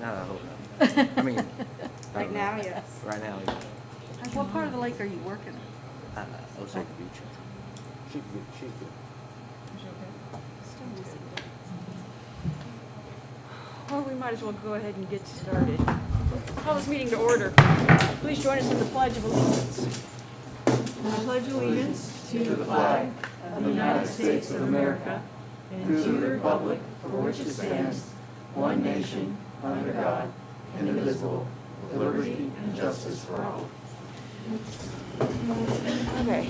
No, I hope not. I mean, Right now, yes. right now, yeah. What part of the lake are you working at? Osaka Beach. She's good. She's good. Well, we might as well go ahead and get started. Call this meeting to order. Please join us in the Pledge of Allegiance. I pledge allegiance to the flag of the United States of America and to the republic for which it stands, one nation, under God, indivisible, with liberty and justice for all. Okay.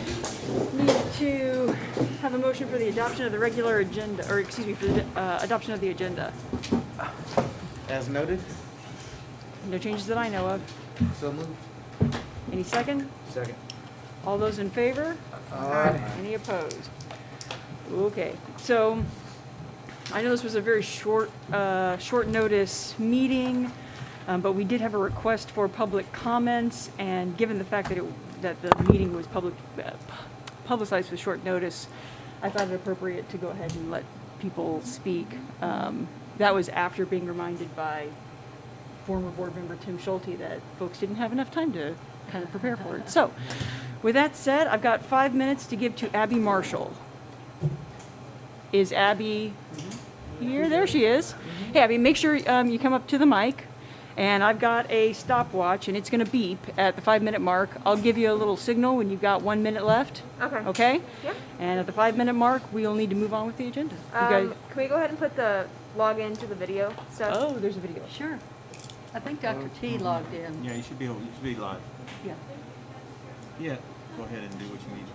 Need to have a motion for the adoption of the regular agenda, or excuse me, for the adoption of the agenda. As noted. No changes that I know of. So moved. Any second? Second. All those in favor? Aye. Any opposed? Okay, so I know this was a very short notice meeting, but we did have a request for public comments, and given the fact that the meeting was publicized with short notice, I thought it appropriate to go ahead and let people speak. That was after being reminded by former board member Tim Schulte that folks didn't have enough time to kind of prepare for it. So, with that said, I've got 5 minutes to give to Abby Marshall. Is Abby here? There she is. Hey, Abby, make sure you come up to the mic. And I've got a stopwatch, and it's going to beep at the 5-minute mark. I'll give you a little signal when you've got 1 minute left. Okay. Okay? Yep. And at the 5-minute mark, we'll need to move on with the agenda. You guys- Can we go ahead and put the login to the video stuff? Oh, there's a video. Sure. I think Dr. T logged in. Yeah, you should be live. Yeah. Yeah, go ahead and do what you need.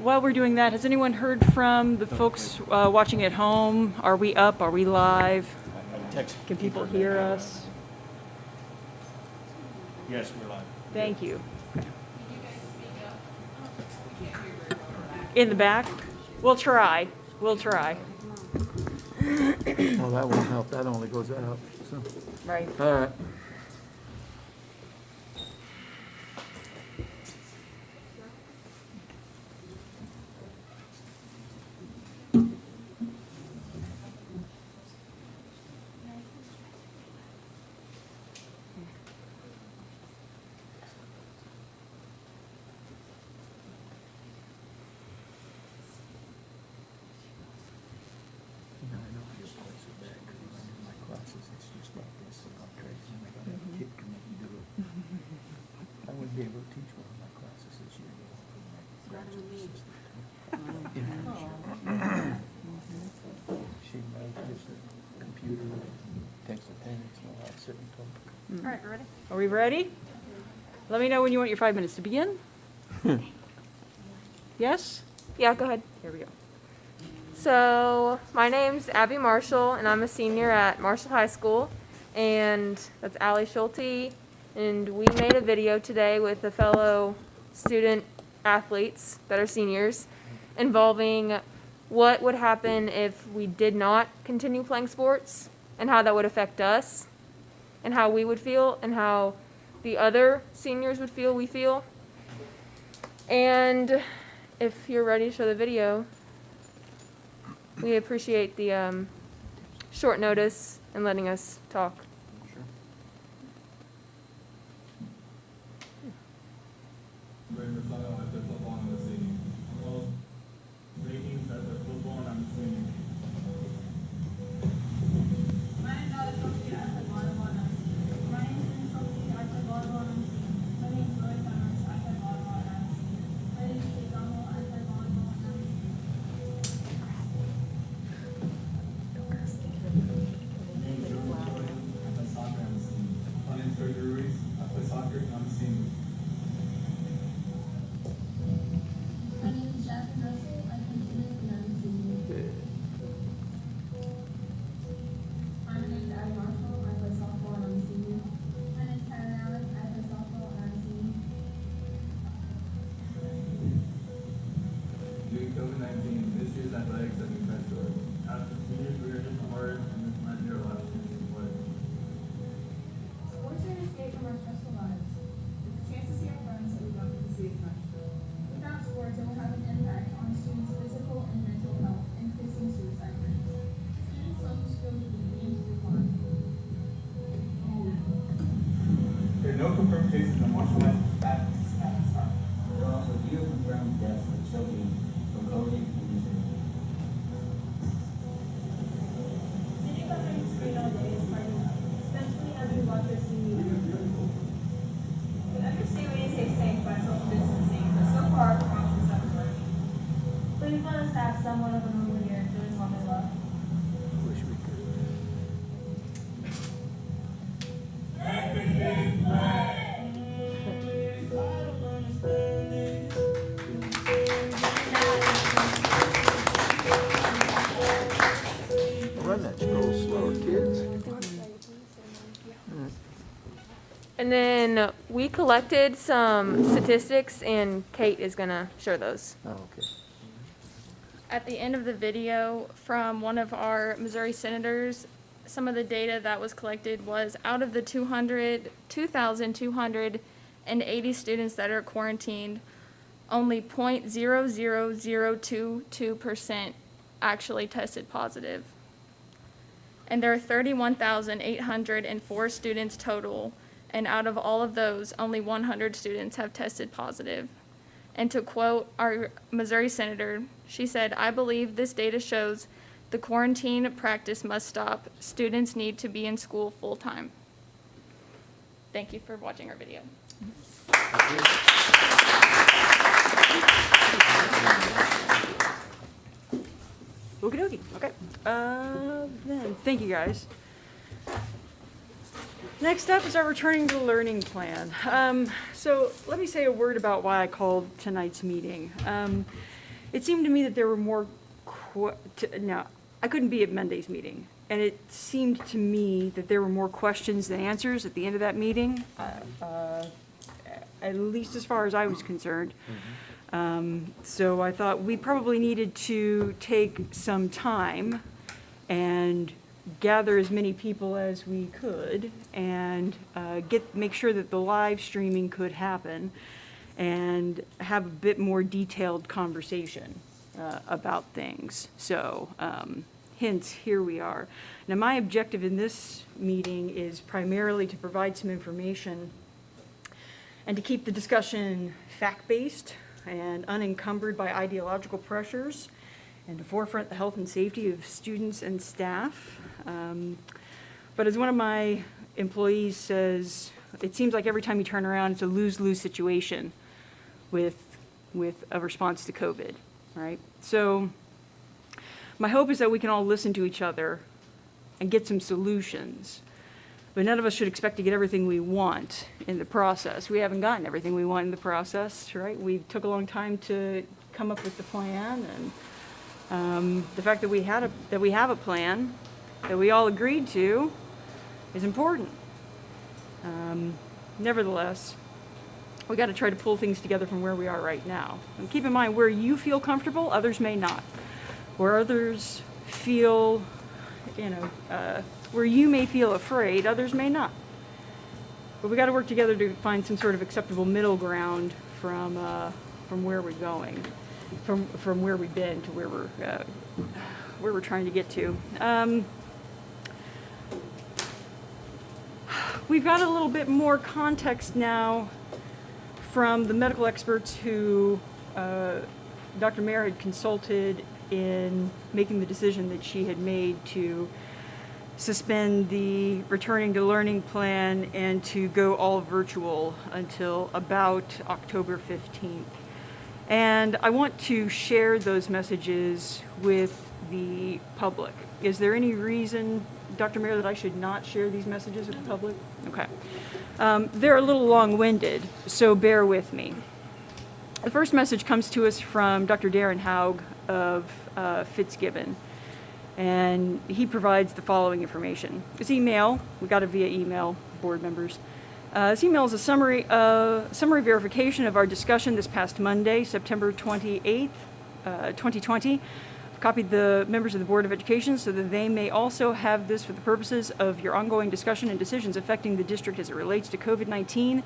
While we're doing that, has anyone heard from the folks watching at home? Are we up? Are we live? Text. Can people hear us? Yes, we're live. Thank you. In the back? We'll try. We'll try. Well, that won't help, that only goes out, so, Right. all right. You know, I know your voice is bad, 'cause when I'm in my classes, it's just like this, and I'm crazy, and I got a kid come in and do it. I wouldn't be able to teach one of my classes this year. My graduate assistant. In Hampshire. She manages the computer, takes attendance, and all that, sit and talk. All right, we're ready? Are we ready? Let me know when you want your 5 minutes to begin. Yes? Yeah, go ahead. Here we go. So, my name's Abby Marshall, and I'm a senior at Marshall High School. And that's Allie Schulte. And we made a video today with a fellow student athletes that are seniors involving what would happen if we did not continue playing sports and how that would affect us and how we would feel and how the other seniors would feel we feel. And if you're ready to show the video, we appreciate the short notice and letting us talk. Wearing the flag of the football and I'm singing. All making at the football and I'm singing. My name is Alex Sophie. I play volleyball and I'm senior. My name is Sophie. I play volleyball and I'm senior. My name is Roy Summers. I play volleyball and I'm senior. My name is Kate Donald. I play volleyball and I'm senior. My name is Jordan Joy. I play soccer and I'm singing. My name is Sergio Ruiz. I play soccer and I'm singing. My name is Jasmine Russell. I play tennis and I'm senior. My name is Abby Marshall. I play softball and I'm senior. My name is Tyler Allen. I play softball and I'm senior. Due to COVID-19, this year's athletics have been cut short. As the seniors, we are disappointed and this might be our last chance to play. Sports are an escape from our stressful lives. It's a chance to see our friends. faces the marginalized athletes at this time. There are also fewer confirmed deaths of children from COVID in this area. Sitting behind the screen all day is hard enough, especially as we watch our senior year. We understand we need to stay safe by social distancing, but so far our precautions haven't worked. Please let us have somewhat of a normal year doing what we love. Wish we could. Run that scroll slower, kids. And then we collected some statistics, and Kate is going to share those. Oh, okay. At the end of the video from one of our Missouri senators, some of the data that was collected was out of the 2,280 students that are quarantined, only 0.00022% actually tested positive. And there are 31,804 students total, and out of all of those, only 100 students have tested positive. And to quote our Missouri senator, she said, "I believe this data shows the quarantine practice must stop. Students need to be in school full time." Thank you for watching our video. Okie dokie, okay. Then, thank you guys. Next up is our returning to learning plan. So let me say a word about why I called tonight's meeting. It seemed to me that there were more, now, I couldn't be at Monday's meeting, and it seemed to me that there were more questions than answers at the end of that meeting, at least as far as I was concerned. So I thought we probably needed to take some time and gather as many people as we could and make sure that the live streaming could happen and have a bit more detailed conversation about things. So hence, here we are. Now, my objective in this meeting is primarily to provide some information and to keep the discussion fact-based and unencumbered by ideological pressures, and to forefront the health and safety of students and staff. But as one of my employees says, it seems like every time you turn around, it's a lose-lose situation with a response to COVID, right? So my hope is that we can all listen to each other and get some solutions. But none of us should expect to get everything we want in the process. We haven't gotten everything we want in the process, right? We took a long time to come up with the plan, and the fact that we have a plan that we all agreed to is important. Nevertheless, we got to try to pull things together from where we are right now. And keep in mind, where you feel comfortable, others may not. Where others feel, where you may feel afraid, others may not. But we got to work together to find some sort of acceptable middle ground from where we're going, from where we've been to where we're trying to get to. We've got a little bit more context now from the medical experts who Dr. Mayer had consulted in making the decision that she had made to suspend the returning to learning plan and to go all virtual until about October 15th. And I want to share those messages with the public. Is there any reason, Dr. Mayer, that I should not share these messages with the public? Okay. They're a little long-winded, so bear with me. The first message comes to us from Dr. Darren Haug of Fitzgibbon, and he provides the following information. This email, we got it via email, board members. This email is a summary verification of our discussion this past Monday, September 28th, 2020. I've copied the members of the Board of Education so that they may also have this for the purposes of your ongoing discussion and decisions affecting the district as it relates to COVID-19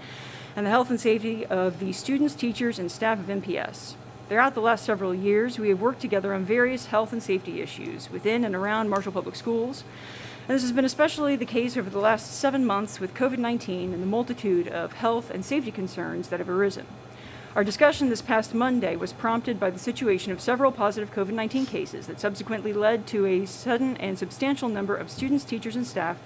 and the health and safety of the students, teachers, and staff of MPS. Throughout the last several years, we have worked together on various health and safety issues within and around Marshall Public Schools. And this has been especially the case over the last 7 months with COVID-19 and the multitude of health and safety concerns that have arisen. Our discussion this past Monday was prompted by the situation of several positive COVID-19 cases that subsequently led to a sudden and substantial number of students, teachers, and staff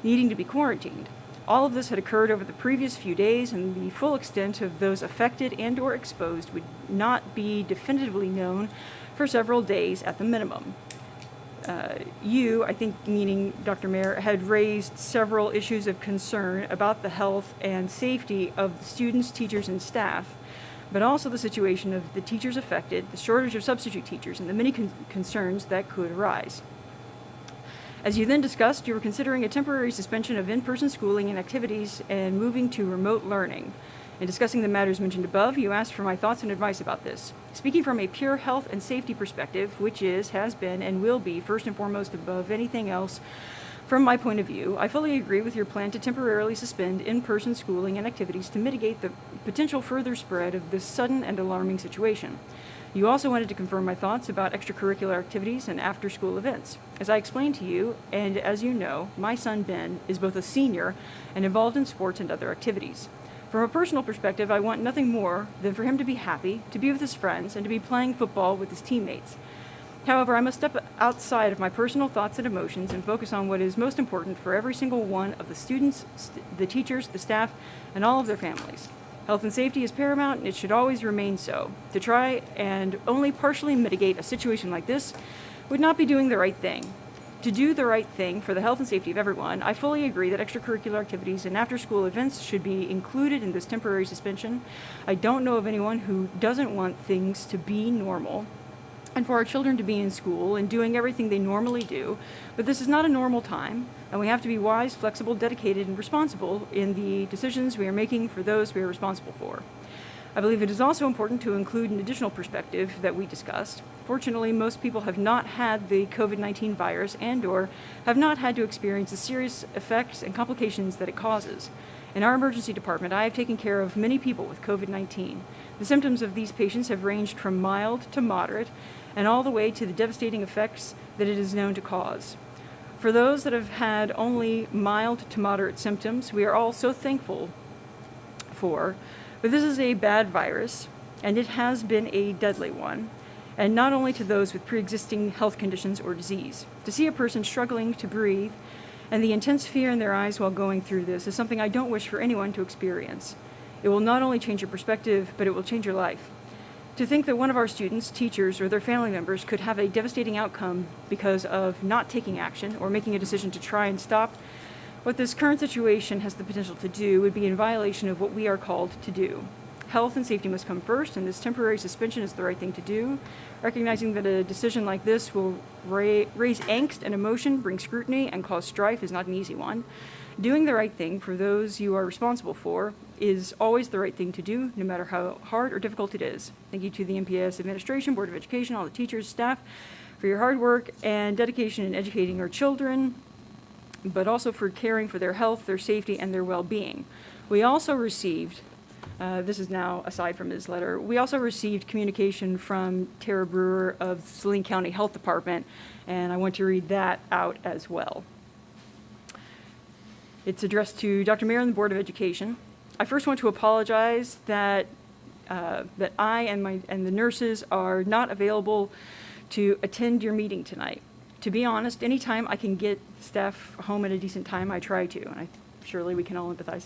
needing to be quarantined. All of this had occurred over the previous few days, and the full extent of those affected and or exposed would not be definitively known for several days at the minimum. You, I think meaning Dr. Mayer, had raised several issues of concern about the health and safety of the students, teachers, and staff, but also the situation of the teachers affected, the shortage of substitute teachers, and the many concerns that could arise. As you then discussed, you were considering a temporary suspension of in-person schooling and activities and moving to remote learning. In discussing the matters mentioned above, you asked for my thoughts and advice about this. Speaking from a pure health and safety perspective, which is, has been, and will be first and foremost above anything else, from my point of view, I fully agree with your plan to temporarily suspend in-person schooling and activities to mitigate the potential further spread of this sudden and alarming situation. You also wanted to confirm my thoughts about extracurricular activities and after-school events. As I explained to you, and as you know, my son Ben is both a senior and involved in sports and other activities. From a personal perspective, I want nothing more than for him to be happy, to be with his friends, and to be playing football with his teammates. However, I must step outside of my personal thoughts and emotions and focus on what is most important for every single one of the students, the teachers, the staff, and all of their families. Health and safety is paramount, and it should always remain so. To try and only partially mitigate a situation like this would not be doing the right thing. To do the right thing for the health and safety of everyone, I fully agree that extracurricular activities and after-school events should be included in this temporary suspension. I don't know of anyone who doesn't want things to be normal and for our children to be in school and doing everything they normally do, but this is not a normal time, and we have to be wise, flexible, dedicated, and responsible in the decisions we are making for those we are responsible for. I believe it is also important to include an additional perspective that we discussed. Fortunately, most people have not had the COVID-19 virus and/or have not had to experience the serious effects and complications that it causes. In our emergency department, I have taken care of many people with COVID-19. The symptoms of these patients have ranged from mild to moderate, and all the way to the devastating effects that it is known to cause. For those that have had only mild to moderate symptoms, we are all so thankful for, but this is a bad virus, and it has been a deadly one, and not only to those with pre-existing health conditions or disease. To see a person struggling to breathe and the intense fear in their eyes while going through this is something I don't wish for anyone to experience. It will not only change your perspective, but it will change your life. To think that one of our students, teachers, or their family members could have a devastating outcome because of not taking action or making a decision to try and stop what this current situation has the potential to do would be in violation of what we are called to do. Health and safety must come first, and this temporary suspension is the right thing to do. Recognizing that a decision like this will raise angst and emotion, bring scrutiny, and cause strife is not an easy one. Doing the right thing for those you are responsible for is always the right thing to do, no matter how hard or difficult it is. Thank you to the MPS administration, Board of Education, all the teachers, staff, for your hard work and dedication in educating our children, but also for caring for their health, their safety, and their well-being. We also received, this is now aside from his letter, we also received communication from Tara Brewer of Saline County Health Department, and I want to read that out as well. It's addressed to Dr. Mayer and the Board of Education. I first want to apologize that I and the nurses are not available to attend your meeting tonight. To be honest, anytime I can get staff home at a decent time, I try to, and surely we can all empathize.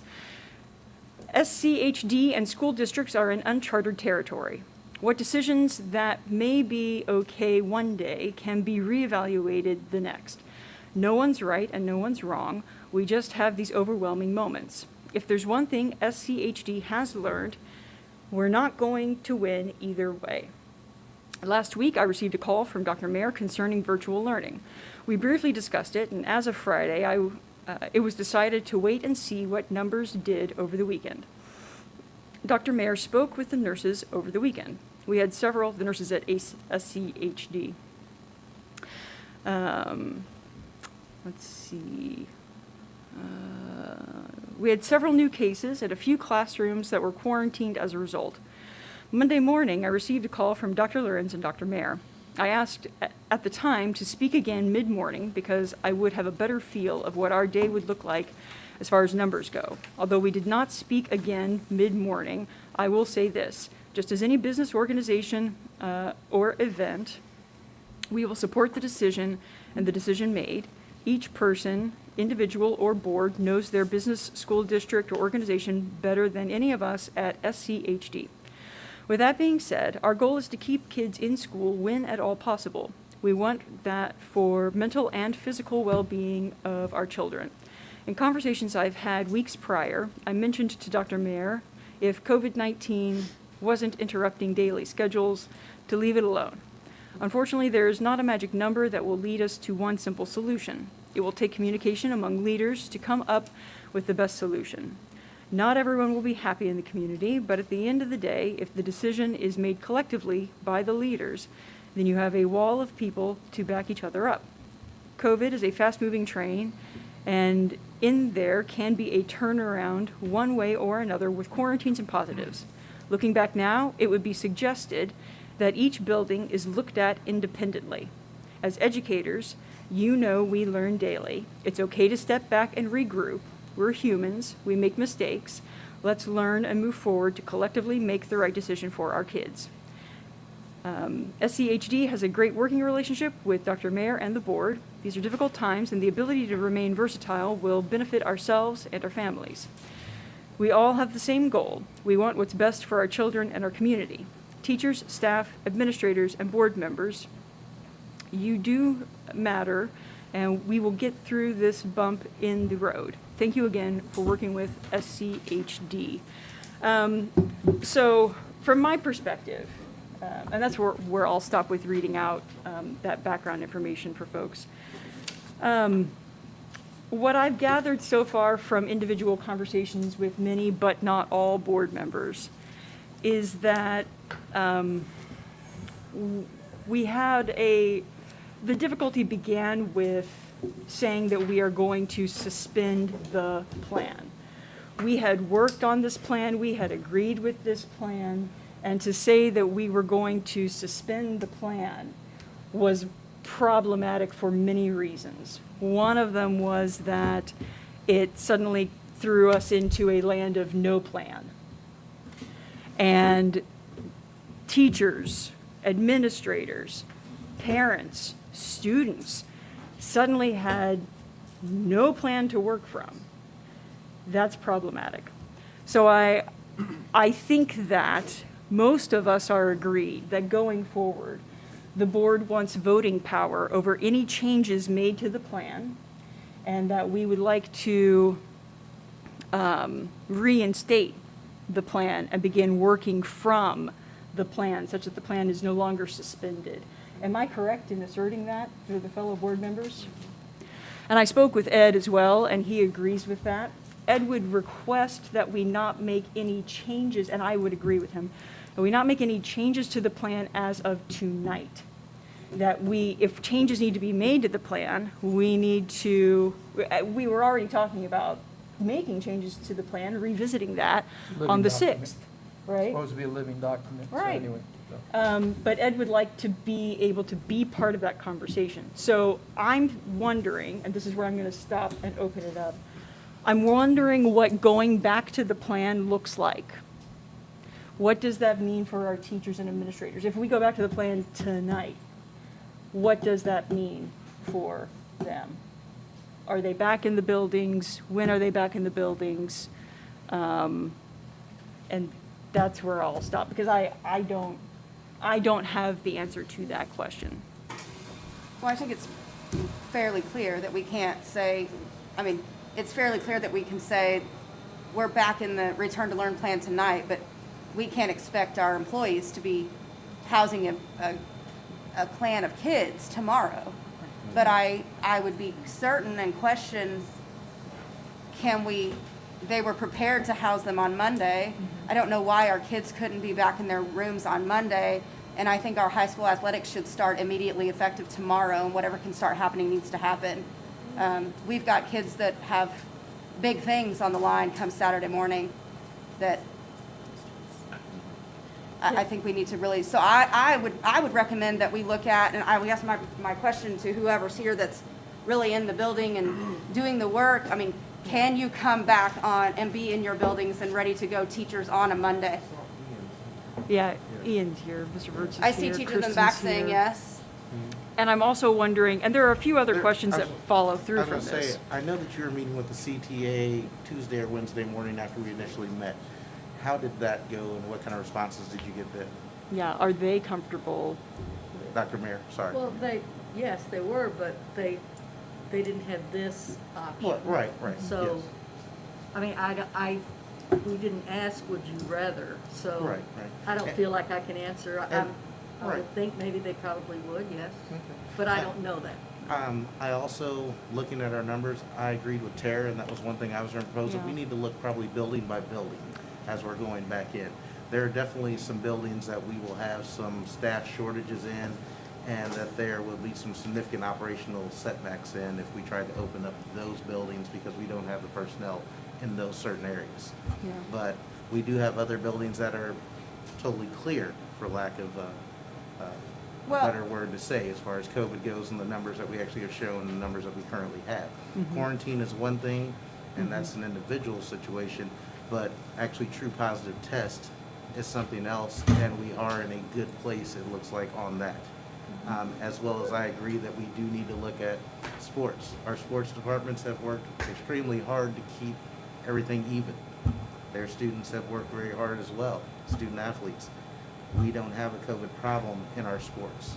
SCHD and school districts are in uncharted territory. What decisions that may be okay one day can be reevaluated the next. No one's right and no one's wrong. We just have these overwhelming moments. If there's one thing SCHD has learned, we're not going to win either way. Last week, I received a call from Dr. Mayer concerning virtual learning. We briefly discussed it, and as of Friday, it was decided to wait and see what numbers did over the weekend. Dr. Mayer spoke with the nurses over the weekend. We had several, the nurses at SCHD. Let's see. We had several new cases at a few classrooms that were quarantined as a result. Monday morning, I received a call from Dr. Lorenz and Dr. Mayer. I asked at the time to speak again mid-morning because I would have a better feel of what our day would look like as far as numbers go. Although we did not speak again mid-morning, I will say this: just as any business organization or event, we will support the decision and the decision made. Each person, individual or board, knows their business, school district, or organization better than any of us at SCHD. With that being said, our goal is to keep kids in school when at all possible. We want that for mental and physical well-being of our children. In conversations I've had weeks prior, I mentioned to Dr. Mayer, if COVID-19 wasn't interrupting daily schedules, to leave it alone. Unfortunately, there is not a magic number that will lead us to one simple solution. It will take communication among leaders to come up with the best solution. Not everyone will be happy in the community, but at the end of the day, if the decision is made collectively by the leaders, then you have a wall of people to back each other up. COVID is a fast-moving train, and in there can be a turnaround one way or another with quarantines and positives. Looking back now, it would be suggested that each building is looked at independently. As educators, you know we learn daily. It's okay to step back and regroup. We're humans, we make mistakes. Let's learn and move forward to collectively make the right decision for our kids. SCHD has a great working relationship with Dr. Mayer and the board. These are difficult times, and the ability to remain versatile will benefit ourselves and our families. We all have the same goal. We want what's best for our children and our community. Teachers, staff, administrators, and board members, you do matter, and we will get through this bump in the road. Thank you again for working with SCHD. So from my perspective, and that's where I'll stop with reading out that background information for folks. What I've gathered so far from individual conversations with many but not all board members is that we had the difficulty began with saying that we are going to suspend the plan. We had worked on this plan, we had agreed with this plan, and to say that we were going to suspend the plan was problematic for many reasons. One of them was that it suddenly threw us into a land of no plan. And teachers, administrators, parents, students suddenly had no plan to work from. That's problematic. So I think that most of us are agreed that going forward, the board wants voting power over any changes made to the plan, and that we would like to reinstate the plan and begin working from the plan such that the plan is no longer suspended. Am I correct in asserting that through the fellow board members? And I spoke with Ed as well, and he agrees with that. Ed would request that we not make any changes, and I would agree with him, that we not make any changes to the plan as of tonight. That if changes need to be made to the plan, we were already talking about making changes to the plan, revisiting that on the 6th, right? It's supposed to be a living document, so Right. anyway. But Ed would like to be able to be part of that conversation. So I'm wondering, and this is where I'm going to stop and open it up, I'm wondering what going back to the plan looks like. What does that mean for our teachers and administrators? If we go back to the plan tonight, what does that mean for them? Are they back in the buildings? When are they back in the buildings? And that's where I'll stop, because I don't have the answer to that question. Well, I think it's fairly clear that we can't say, it's fairly clear that we can say we're back in the return to learn plan tonight, but we can't expect our employees to be housing a clan of kids tomorrow. But I would be certain and question, they were prepared to house them on Monday. I don't know why our kids couldn't be back in their rooms on Monday. And I think our high school athletics should start immediately effective tomorrow, and whatever can start happening needs to happen. We've got kids that have big things on the line come Saturday morning that I think we need to really, so I would recommend that we look at, and I would ask my question to whoever's here that's really in the building and doing the work. I mean, can you come back on and be in your buildings and ready to go teachers on a Monday? Yeah, Ian's here, Mr. Virts is here. I see teachers in the back Kristen's saying here. yes. And I'm also wondering, and there are a few other There- questions I that was- follow through I was from gonna say, this. I know that you were meeting with the CTA Tuesday or Wednesday morning after we initially met. How did that go and what kind of responses did you get then? Yeah, are they comfortable? Dr. Mayor, sorry. Well, yes, they were, but they didn't have this option. Well, right, So, yes. I mean, we didn't ask, would you rather? So Right. I don't feel like I can answer. I right. would think maybe they probably would, yes, Okay. but I don't know that. I also, looking at our numbers, I agreed with Tara, and that was one thing I was going to propose, that we Yeah. need to look probably building by building as we're going back in. There are definitely some buildings that we will have some staff shortages in, and that there will be some significant operational setbacks in if we try to open up those buildings because we don't have the personnel in those certain areas. Yeah. But we do have other buildings that are totally clear, for lack of a Well- better word to say, as far as COVID goes and the numbers that we actually have shown and the numbers that we currently have. Quarantine is one thing, and that's an individual situation, but actually true positive test is something else, and we are in a good place, it looks like, on that. As well as I agree that we do need to look at sports. Our sports departments have worked extremely hard to keep everything even. Their students have worked very hard as well, student athletes. We don't have a COVID problem in our sports.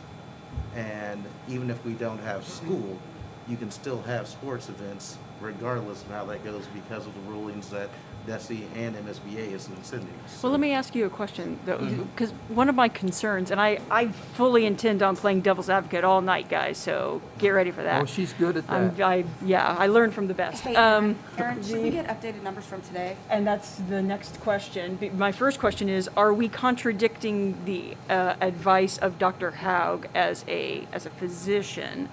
And even if we don't have school, you can still have sports events regardless of how that goes because of the rulings that DESE and MSBA is sending us. Well, let me ask you a question, though, because one of my concerns, and I fully intend on playing devil's advocate all night, guys, so get ready for that. Oh, she's good at that. Yeah, I learned from the best. Hey, Erin, should we get updated numbers from today? And that's the next question. My first question is, are we contradicting the advice of Dr. Haug as a physician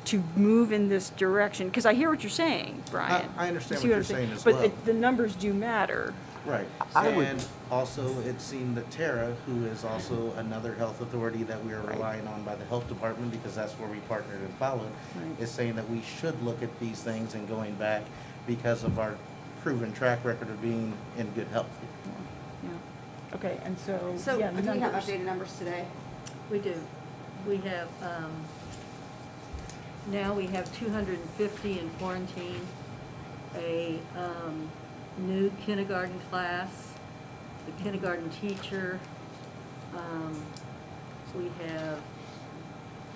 to move in this direction? Because I hear what you're saying, Brian. I understand You see what you're I'm saying as But well. the numbers do matter. Right. I would- And also, it seemed that Tara, who is also another health authority that we are relying on by the health department, because that's where we partnered and followed, Right. is saying that we should look at these things and going back because of our proven track record of being in good health. Yeah. Okay, and so, So yeah, do the we have numbers. updated numbers today? We do. We have, now we have 250 in quarantine, a new kindergarten class, the kindergarten teacher. We have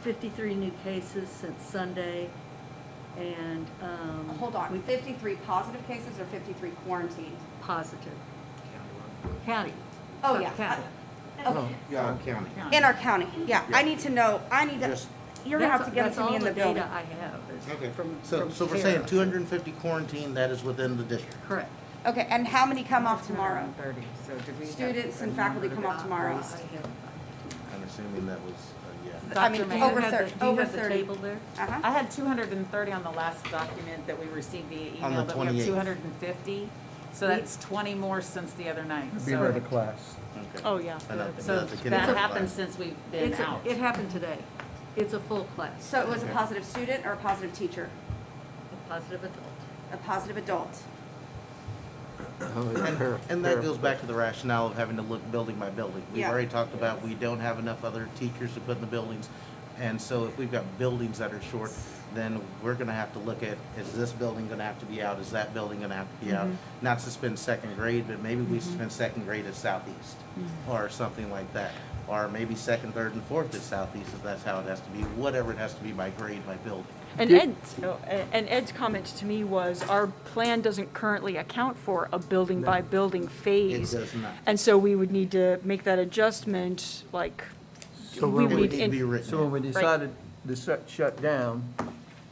53 new cases since Sunday, and Hold on, 53 positive cases or 53 quarantined? positive. County. Oh, yeah. County. Okay. Yeah, county. In our county, yeah. I need to know, Just- you're gonna have to get it to me in the That's all building. the data I have is Okay. from So we're Tara. saying 250 quarantine, that is within the district. Correct. Okay, and how many come off tomorrow? 30, so did we have Students a and faculty come off tomorrow? I have- I'm assuming that was, yeah. I mean, Dr. Mayor, over Do you have 30, the- do you over have the 30. table there? Uh-huh. I had 230 on the last document that we received via On the email, but we have 28th. 250. So that's 20 more since the other night. Be another class. Okay. Oh, yeah. I know, So the that kindergarten happened class. since we've been It's out. It happened today. It's a full class, So it was a Okay. positive student or a positive teacher? a positive adult. A positive adult. And that goes back to the rationale of having to look building by building. We've Yeah. already talked about, we don't have enough other teachers to put in the buildings. And so if we've got buildings that are short, then we're gonna have to look at, is this building gonna have to be out? Is that building gonna have to be out? Not suspend second grade, but maybe we suspend second grade at Southeast or something like that. Or maybe second, third, and fourth at Southeast, if that's how it has to be, whatever it has to be by grade, by building. And Ed's comment to me was, our plan doesn't currently account for a building by building phase. It does not. And so we would need to make that adjustment, like, So we It when would would need, need to be in- written. So when we in. decided to shut down,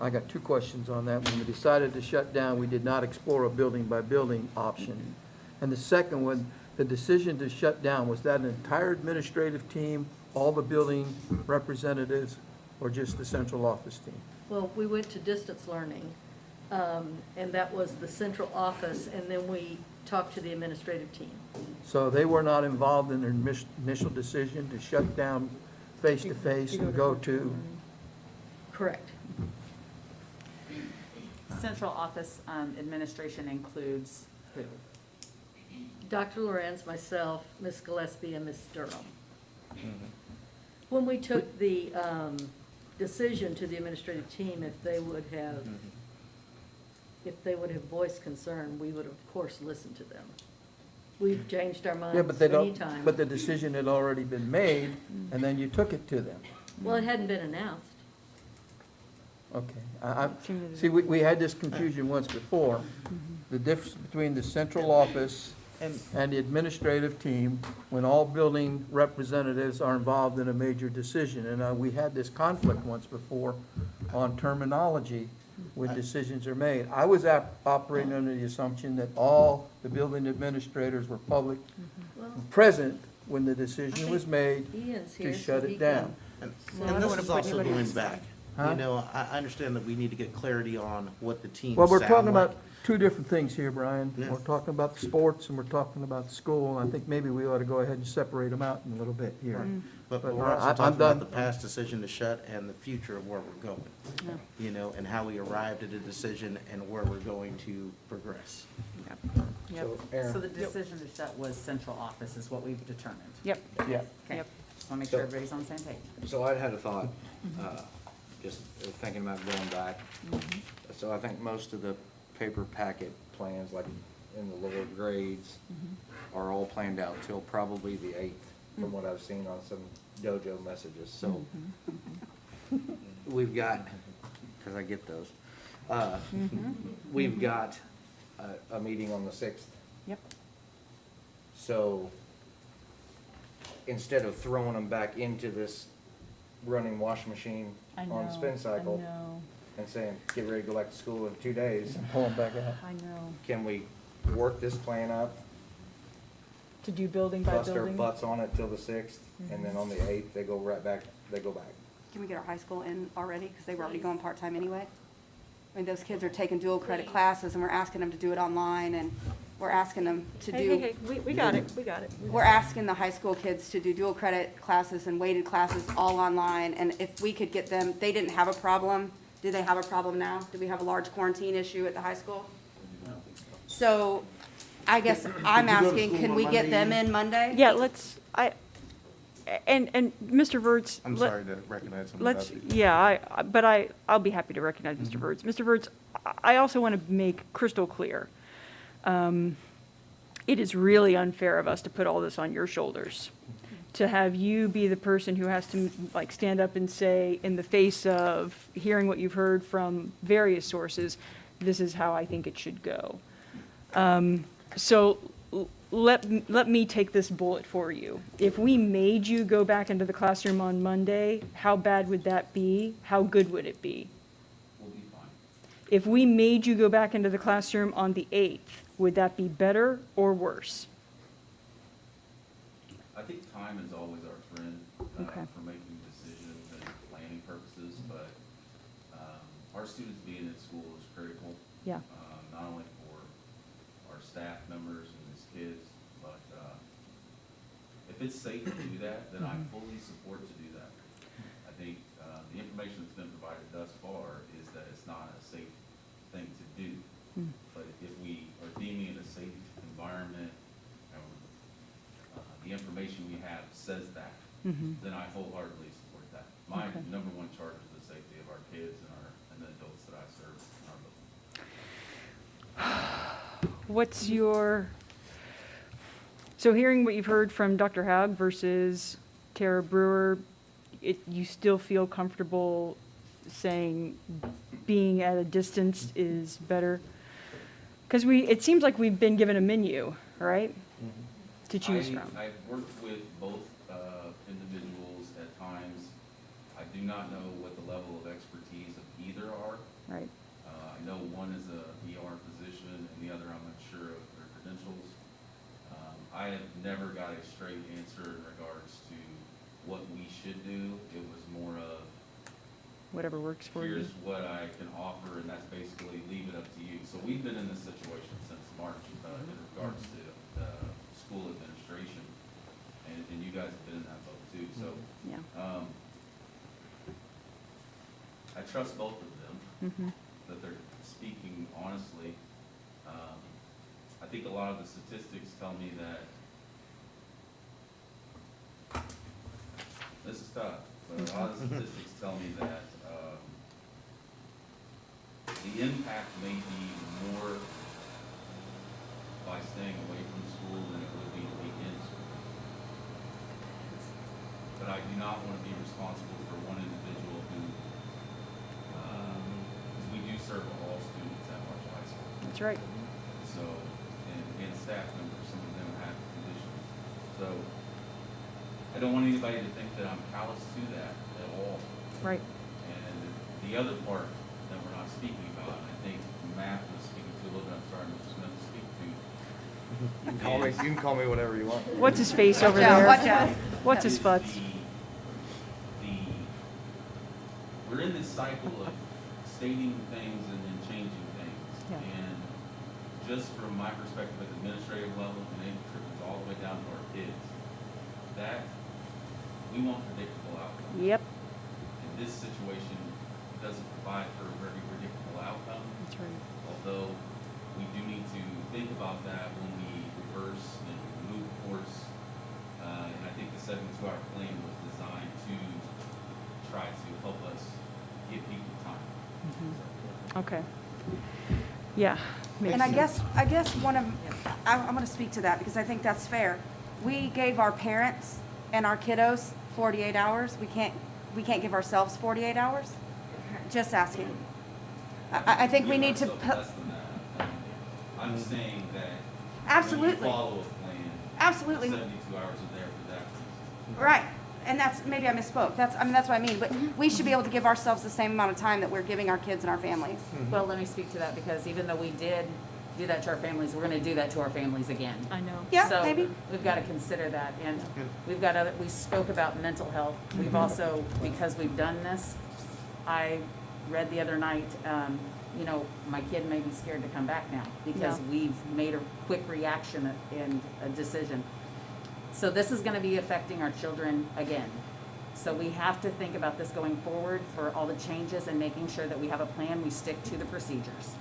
I got two questions on that. When we decided to shut down, we did not explore a building by building option. And the second one, the decision to shut down, was that an entire administrative team, all the building representatives, or just the central office team? Well, we went to distance learning, and that was the central office, and then we talk to the administrative team. So they were not involved in their initial decision to shut down face-to-face and go to, Correct. Central office administration includes who? Dr. Lorenz, myself, Ms. Gillespie, and Ms. Durham. When we took the decision to the administrative team, if they would have voiced concern, we would of course listen to them. We've changed our yeah, but minds they don't, anytime. but the decision had already been made, and then you took it to them. Well, it hadn't been announced. Okay. See, we had this confusion once before. The difference between the central office and the administrative team, when all building representatives are involved in a major decision. And we had this conflict once before on terminology when decisions are made. I was operating under the assumption that all the building administrators were public, present when the decision was made Ian's to here, shut so he it down. And Well, I and don't this wanna is put also anybody going else back. Huh? You know, I understand that we need to get clarity on what the teams Well, we're sound talking like. about two different things here, Brian. Yeah. We're talking about sports and we're talking about school. I think maybe we ought to go ahead and separate them out in a little bit here. But But we're I- also I'm talking done. about the past decision to shut and the future of where we're going. You know, and how we arrived at a decision and where we're going to progress. Yep. So the decision to shut was central office is what we've determined. Yep. Yeah. Okay, Yep. just want to make sure everybody's on the same page. So I had a thought, just thinking about going back. So I think most of the paper packet plans, like in the lower grades, are all planned out till probably the 8th, from what I've seen on some dojo messages. So we've got, because I get those, we've got a meeting on the 6th. Yep. So instead of throwing them back into this running wash machine I on know, spin cycle I know, and saying, get ready to go back to school in 2 days, And pull them back out. I know. can we work this plan up, To do building by bust our building? butts on it till the 6th, and then on the 8th, they go right back, they go back? Can we get our high school in already, because they were already going part-time anyway? I mean, those kids are taking dual credit classes, and we're asking them to do it online, and we're asking them to Hey, do. hey, hey, we got it, we got it. We're asking the high school kids to do dual credit classes and weighted classes all online, and if we could get them, they didn't have a problem. Do they have a problem now? Do we have a large quarantine issue at the high school? So, I guess I'm Did you go to asking, school can on we get them Monday? in Monday? Yeah, let's, and Mr. Verts. I'm let- sorry to recognize him. Let's, without you. yeah, but I'll be happy to recognize Mr. Verts. Mr. Verts, I also want to make crystal clear. It is really unfair of us to put all this on your shoulders. To have you be the person who has to like stand up and say, in the face of hearing what you've heard from various sources, this is how I think it should go. So let me take this bullet for you. If we made you go back into the classroom on Monday, how bad would that be? How good would it be? We'll be fine. If we made you go back into the classroom on the 8th, would that be better or worse? I think time is always our friend Okay. for making decisions and planning purposes, but our students being in school is critical. Yeah. Not only for our staff members and these kids, but if it's safe to do that, then I fully support to do that. I think the information that's been provided thus far is that it's not a safe thing to do. But if we are deeming it a safe environment, and the information we have says that, then I wholeheartedly support that. My Okay. number one charge is the safety of our kids and the adults that I serve in our building. What's your, so hearing what you've heard from Dr. Haug versus Tara Brewer, you still feel comfortable saying being at a distance is better? Because it seems like we've been given a menu, right? To choose from. I've worked with both individuals at times. I do not know what the level of expertise of either are. Right. I know one is a ER physician and the other I'm not sure of their credentials. I have never got a straight answer in regards to what we should do. It was more of, whatever works for you. here's what I can offer, and that's basically leave it up to you. So we've been in this situation since March, in regards to, school administration, and you guys have been in that boat too, so. Yeah. I trust both of them, Mm-hmm. that they're speaking honestly. I think a lot of the statistics tell me that, this is tough, but a lot of the statistics tell me that, the impact may be more by staying away from school than it would be to be in school. But I do not want to be responsible for one individual who, because we do serve all students at Marshall High School. That's right. So, and staff members, some of them have conditions. So, I don't want anybody to think that I'm callous to that at all. Right. And the other part that we're not speaking about, and I think Matt was speaking to a little bit, I'm sorry, Mr. Smith, to speak to. You can call me whatever you want. What's his face over out, there? watch out. What's his futz? We're in this cycle of stating things and then changing things. Yeah. And just from my perspective at the administrative level, and it trickles all the way down to our kids, that we want predictable outcomes. Yep. And this situation doesn't provide for a very predictable outcome. That's right. Although we do need to think about that when we reverse and move course. And I think the 72-hour plan was designed to try to help us give people time. Okay. Yeah. makes And I sense. guess one of, I'm gonna speak to that because I think that's fair. We gave our parents and our kiddos 48 hours. We can't give ourselves 48 hours? Just asking. I think we need to. Give ourselves less than that. I'm saying that when you Absolutely. follow a plan, Absolutely. 72 hours are there for that reason. Right, and that's, maybe I misspoke, that's what I mean, but we should be able to give ourselves the same amount of time that we're giving our kids and our families. Well, let me speak to that, because even though we did do that to our families, we're gonna do that to our families again. I know. Yeah, So maybe. we've got to consider that, and we've got we spoke about mental health. We've also, because we've done this, I read the other night, my kid may be scared to come back now because Yeah. we've made a quick reaction and a decision. So this is gonna be affecting our children again. So we have to think about this going forward for all the changes and making sure that we have a plan, we stick to the procedures.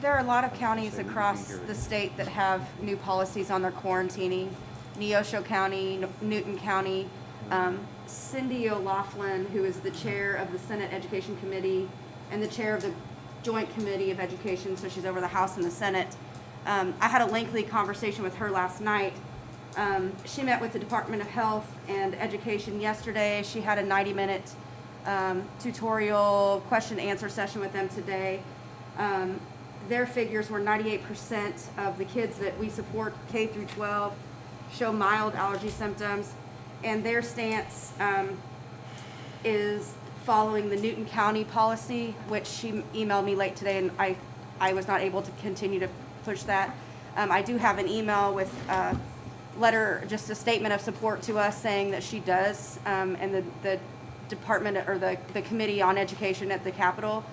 There are a lot of counties across the state that have new policies on their quarantining. Neosho County, Newton County. Cindy O'Laughlin, who is the chair of the Senate Education Committee and the chair of the Joint Committee of Education, so she's over the House and the Senate. I had a lengthy conversation with her last night. She met with the Department of Health and Education yesterday. She had a 90-minute tutorial question-answer session with them today. Their figures were 98% of the kids that we support K through 12 show mild allergy symptoms, and their stance is following the Newton County policy, which she emailed me late today, and I was not able to continue to push that. I do have an email with a letter, just a statement of support to us saying that she does, and the department or the Committee on Education at the Capitol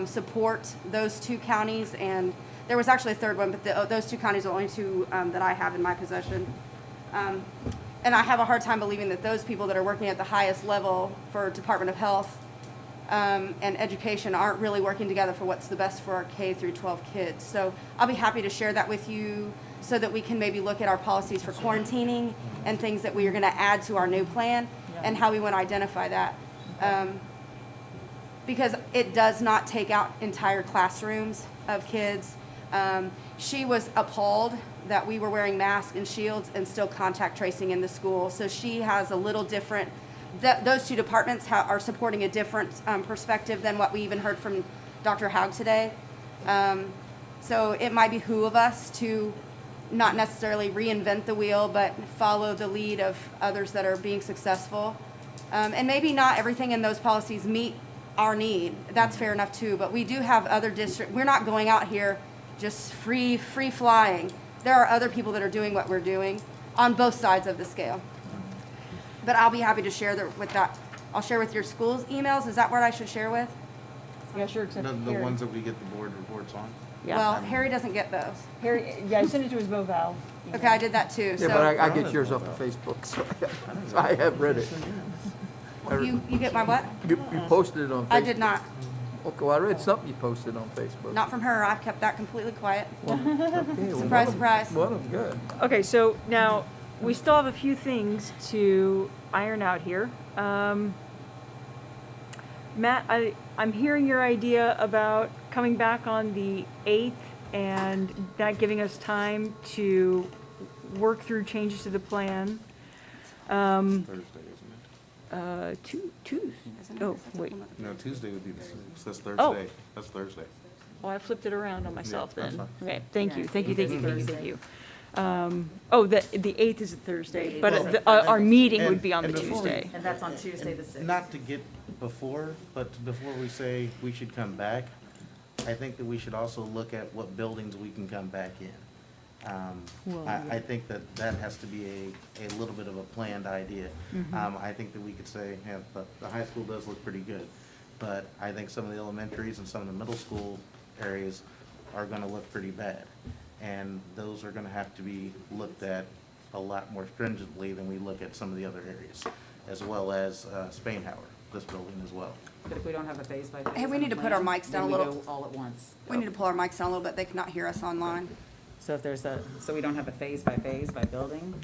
support those two counties, and there was actually a third one, but those two counties are the only two that I have in my possession. And I have a hard time believing that those people that are working at the highest level for Department of Health and Education aren't really working together for what's the best for our K through 12 kids. So I'll be happy to share that with you so that we can maybe look at our policies for quarantining and things that we are going to add to our new plan and how we want to identify that. Because it does not take out entire classrooms of kids. She was appalled that we were wearing masks and shields and still contact tracing in the school. So she has a little different, those two departments are supporting a different perspective than what we even heard from Dr. Haug today. So it might behoove us to not necessarily reinvent the wheel, but follow the lead of others that are being successful. And maybe not everything in those policies meet our need. That's fair enough too, but we do have other districts. We're not going out here just free flying. There are other people that are doing what we're doing on both sides of the scale. but I'll be happy to share with that. I'll share with your school's emails. Is that what I should share with? Yeah, sure, except The Harry. ones that we get the board reports on. Yeah. Well, Harry doesn't get those. Harry, yeah, I sent it to his Voval. Okay, I did that too, Yeah, but I so get yours off of Facebook, so I have read it. you get my what? You posted it on Facebook. I did not. Okay, well, I read something you posted on Facebook. Not from her. I've kept that completely quiet. Okay, well, Surprise, surprise. Well, good. Okay, so now, we still have a few things to iron out here. Matt, I'm hearing your idea about coming back on the 8th and that giving us time to work through changes to the plan. Thursday, isn't Tuesday. Oh, wait. it? No, Tuesday would be the 6th. That's Oh. Thursday. That's Thursday. Oh, I flipped it around on myself Yeah, that's then. fine. Okay, thank you, Yeah, thank you, thank you, thank you, thank Thursday. you. Oh, the 8th is a Thursday, but Well, our meeting would and- be on the and before we- Tuesday. And that's on Tuesday the 6th. Not to get before we say we should come back, I think that we should also look at what buildings we can come back in. I think that has to be a little bit of a planned idea. I think that we could say, yeah, the high school does look pretty good, but I think some of the elementaries and some of the middle school areas are gonna look pretty bad. And those are gonna have to be looked at a lot more stringently than we look at some of the other areas, as well as Spainhauer, this building as well. But if we don't have a phase by phase. Hey, we on need the to put our plan, mics down then a we little. go all at once. We need to pull our mics down a little bit. They cannot hear us online. So if there's so we don't have a phase by building,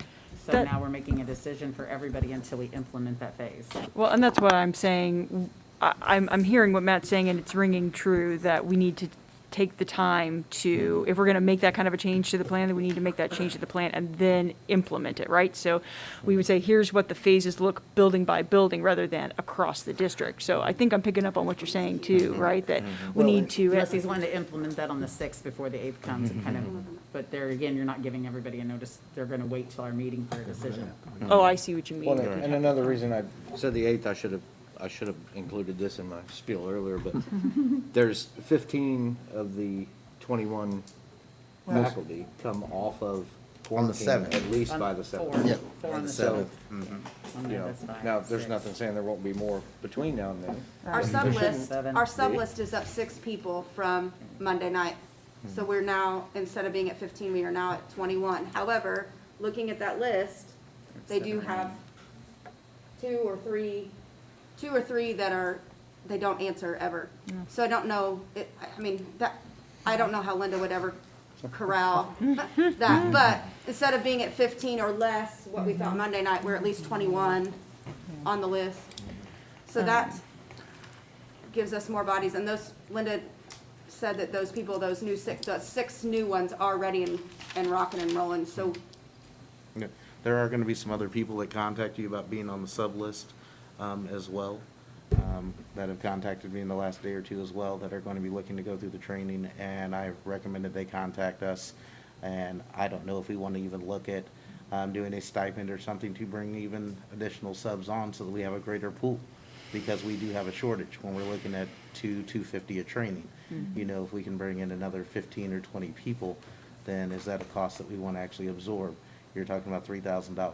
so That- now we're making a decision for everybody until we implement that phase. Well, and that's what I'm saying. I'm hearing what Matt's saying, and it's ringing true that we need to take the time to, if we're going to make that kind of a change to the plan, then we need to make that change to the plan and then implement it, right? So we would say, here's what the phases look building by building rather than across the district. So I think I'm picking up on what you're saying too, right? That we need to. Unless he's wanting to implement that on the 6th before the 8th comes and kind of, but there again, you're not giving everybody a notice. They're going to wait till our meeting for a decision. Oh, I see what you mean. Well, and another reason I said the 8th, I should have included this in my spiel earlier, but there's 15 of the 21 faculty come off of On the quarantine 7th. at least by the 7th. Yep, Four on on the the 7th. You know, That's fine. now, there's 6. nothing saying there won't be more between now and then. Our There sub shouldn't. list, Seven. our sub list is up 6 people from Monday night. So we're now, instead of being at 15, we are now at 21. However, looking at that list, they do have two or three that they don't answer ever. So I don't know, I don't know how Linda would ever corral that. But instead of being at 15 or less, what we thought Monday night, we're at least 21 on the list. So that gives us more bodies, and Linda said that those people, those 6 new ones are ready and rocking and rolling, so. Yeah. There are gonna be some other people that contact you about being on the sub list, as well, that have contacted me in the last day or two as well, that are gonna be looking to go through the training, and I've recommended they contact us. And I don't know if we wanna even look at, doing a stipend or something to bring even additional subs on so that we have a greater pool. Because we do have a shortage when we're looking at $250 a training. You know, if we can bring in another 15 or 20 people, then is that a cost that we want to actually absorb? You're talking about $3,000,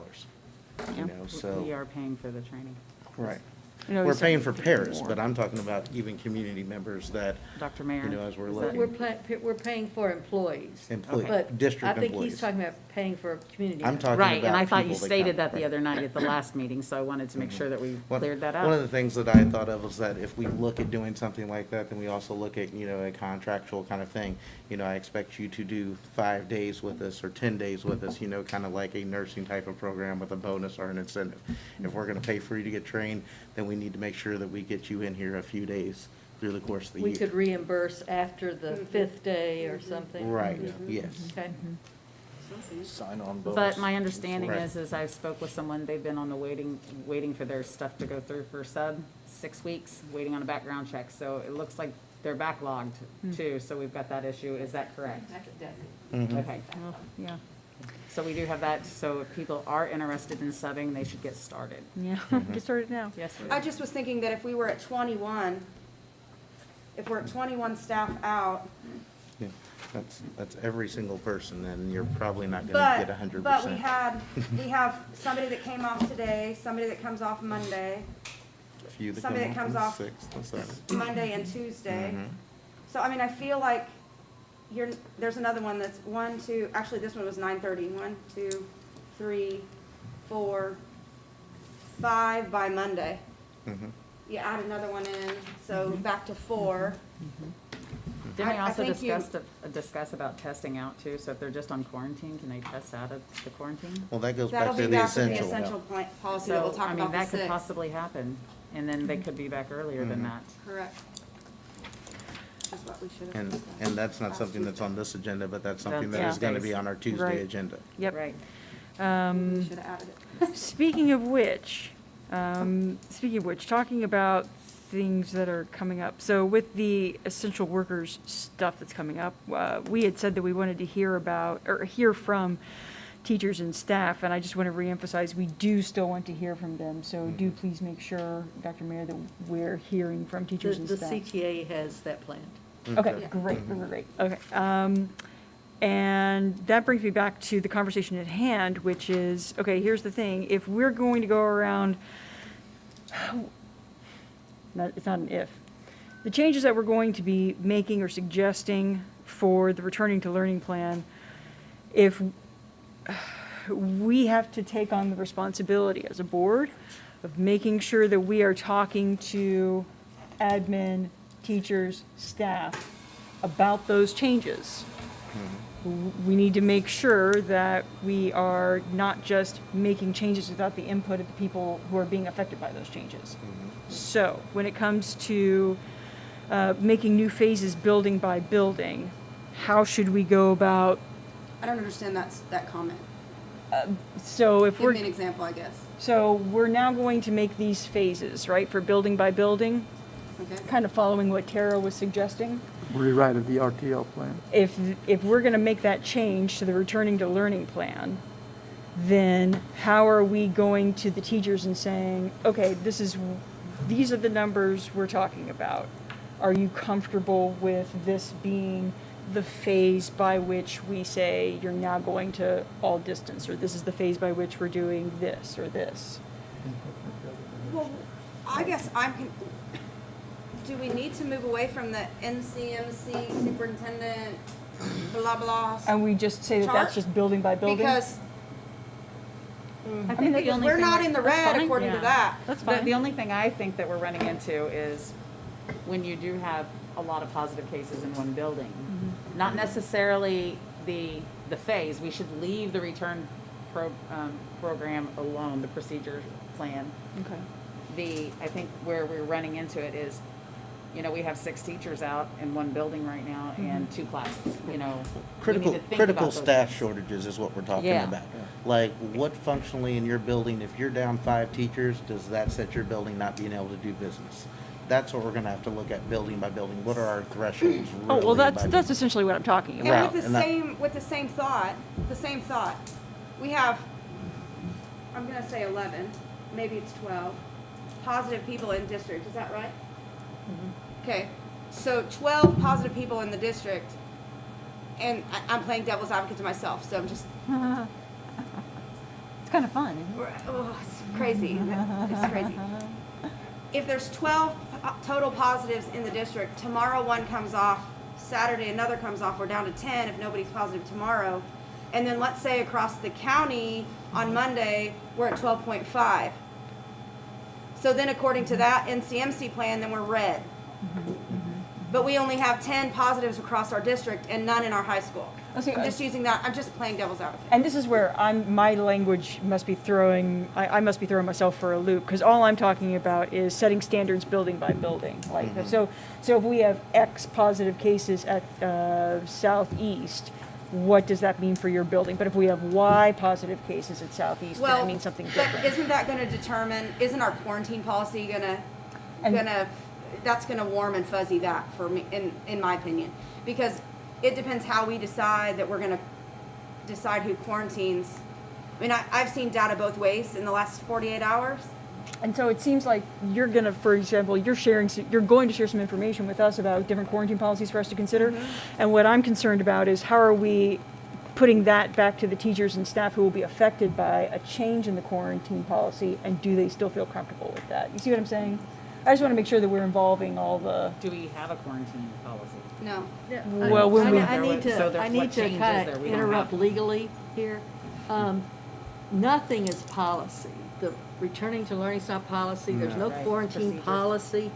you know, so. We are paying for the training. Right. No, We're he's paying saying for Paris, more. but I'm talking about even community members that, Dr. Mayor? you know, as we're is looking. We're paying for employees. Employee- But district I think employees. he's talking about paying for community. I'm members. talking Right, and about I thought you people that stated come. that the other night at the last meeting, so I wanted to make sure that we cleared that up. One of the things that I thought of was that if we look at doing something like that, then we also look at, you know, a contractual kind of thing. You know, I expect you to do 5 days with us or 10 days with us, you know, kind of like a nursing type of program with a bonus or an incentive. If we're gonna pay for you to get trained, then we need to make sure that we get you in here a few days through the course of the We year. could reimburse after the 5th day or something. Right, yes. Okay. Sign on bonus. But my understanding Right. is I spoke with someone, they've been on the waiting for their stuff to go through for 6 weeks, waiting on a background check. So it looks like they're backlogged too, so we've got that issue. Is that correct? Okay. Well, yeah, So we do have that, so if people are interested in subbing, they should get started. yeah. Get started now. Yes, we I just was thinking that if we're at 21 staff out, Yeah. That's every single person, and you're probably not gonna get 100%. But we have somebody that came off today, somebody that comes off Monday, A few that somebody come that on comes the off 6th and 7th. Monday and Tuesday. Mhm. So, I mean, I feel like there's another one that's 1, 2, actually, this one was 9:30. 1, 2, 3, 4, 5 by Monday. Mhm. You add another one in, so back to 4. Didn't we I also think you- discuss about testing out too? So if they're just on quarantine, can they test out of the quarantine? Well, that goes That'll back be to the back to the essential. essential policy that we'll So, talk I mean, about the that could 6th. possibly happen, and then they could be back earlier than Mhm. that. Correct. Which is what we should have And, discussed and that's not last something that's Tuesday. on this agenda, but that's something That's that is gonna Tuesdays. be on our Tuesday Right. agenda. Yep. Right. We should have added it. Speaking of which, talking about things that are coming up. So with the essential workers stuff that's coming up, we had said that we wanted to hear from teachers and staff, and I just want to reemphasize, we do still want to hear from them. So do please make sure, Dr. Mayor, that we're hearing from teachers and The staff. CTA has that planned. Okay, Okay. great. Okay. And that brings me back to the conversation at hand, which is, okay, here's the thing. If we're going to go around, it's not an if, the changes that we're going to be making or suggesting for the returning to learning plan, if we have to take on the responsibility as a board of making sure that we are talking to admin, teachers, staff about those changes. We need to make sure that we are not just making changes without the input of the people who are being affected by those changes. So when it comes to making new phases building by building, how should we go about, I don't understand that comment. so if Give we're, me an example, I guess. so we're now going to make these phases, right, for building by building, Okay. kind of following what Tara was suggesting. Rewrite of the RTL plan. If we're going to make that change to the returning to learning plan, then how are we going to the teachers and saying, okay, these are the numbers we're talking about. Are you comfortable with this being the phase by which we say you're now going to all distance, or this is the phase by which we're doing this or this? Well, I guess do we need to move away from the NCMC superintendent, blah, blah? And we just say that that's Chart? just building by building? Because I think the only we're thing not that- in the That's red fine. according to Yeah. that. That's The, fine. the only thing I think that we're running into is when you do have a lot of positive cases in one building. Not necessarily the phase, we should leave the return program alone, the procedure plan. Okay. I think where we're running into it is, we have 6 teachers out in one building right now and 2 classes, we need Critical, to think critical about those staff things. shortages is what we're talking Yeah. about. Like, what functionally in your building, if you're down 5 teachers, does that set your building not being able to do business? That's what we're gonna have to look at building by building. What are our thresholds Oh, well, really that's by- that's essentially what I'm talking about. And Right, with and that- with the same thought, we have, I'm gonna say 11, maybe it's 12, positive people in district, is that right? Okay, so 12 positive people in the district, and I'm playing devil's advocate to myself, so I'm just, It's kind of fun. it's crazy, it's crazy. If there's 12 total positives in the district, tomorrow one comes off, Saturday another comes off, we're down to 10 if nobody's positive tomorrow. And then let's say across the county on Monday, we're at 12.5. So then according to that NCMC plan, then we're red. But we only have 10 positives across our district and none in our high school. Oh, see, I'm just using that, I'm just playing devil's advocate. And this is where my language must be I must be throwing myself for a loop, because all I'm talking about is setting standards building by building. Like, so if we have X positive cases at Southeast, what does that mean for your building? But if we have Y positive cases at Southeast, then it means something different. But isn't that gonna determine, isn't our quarantine policy that's gonna warm and fuzzy that for me, in my opinion? Because it depends how we decide that we're gonna decide who quarantines. I mean, I've seen data both ways in the last 48 hours. And so it seems like you're gonna, for example, you're going to share some information with us about different quarantine policies for us to consider. And what I'm concerned about is how are we putting that back to the teachers and staff who will be affected by a change in the quarantine policy, and do they still feel comfortable with that? You see what I'm saying? I just want to make sure that we're involving all the. Do we have a quarantine policy? No. Well, when we- I need So to, I what need to changes kind there? of We don't interrupt have- legally here. Nothing is policy. The returning to learning style policy, there's no Right, quarantine procedures. policy.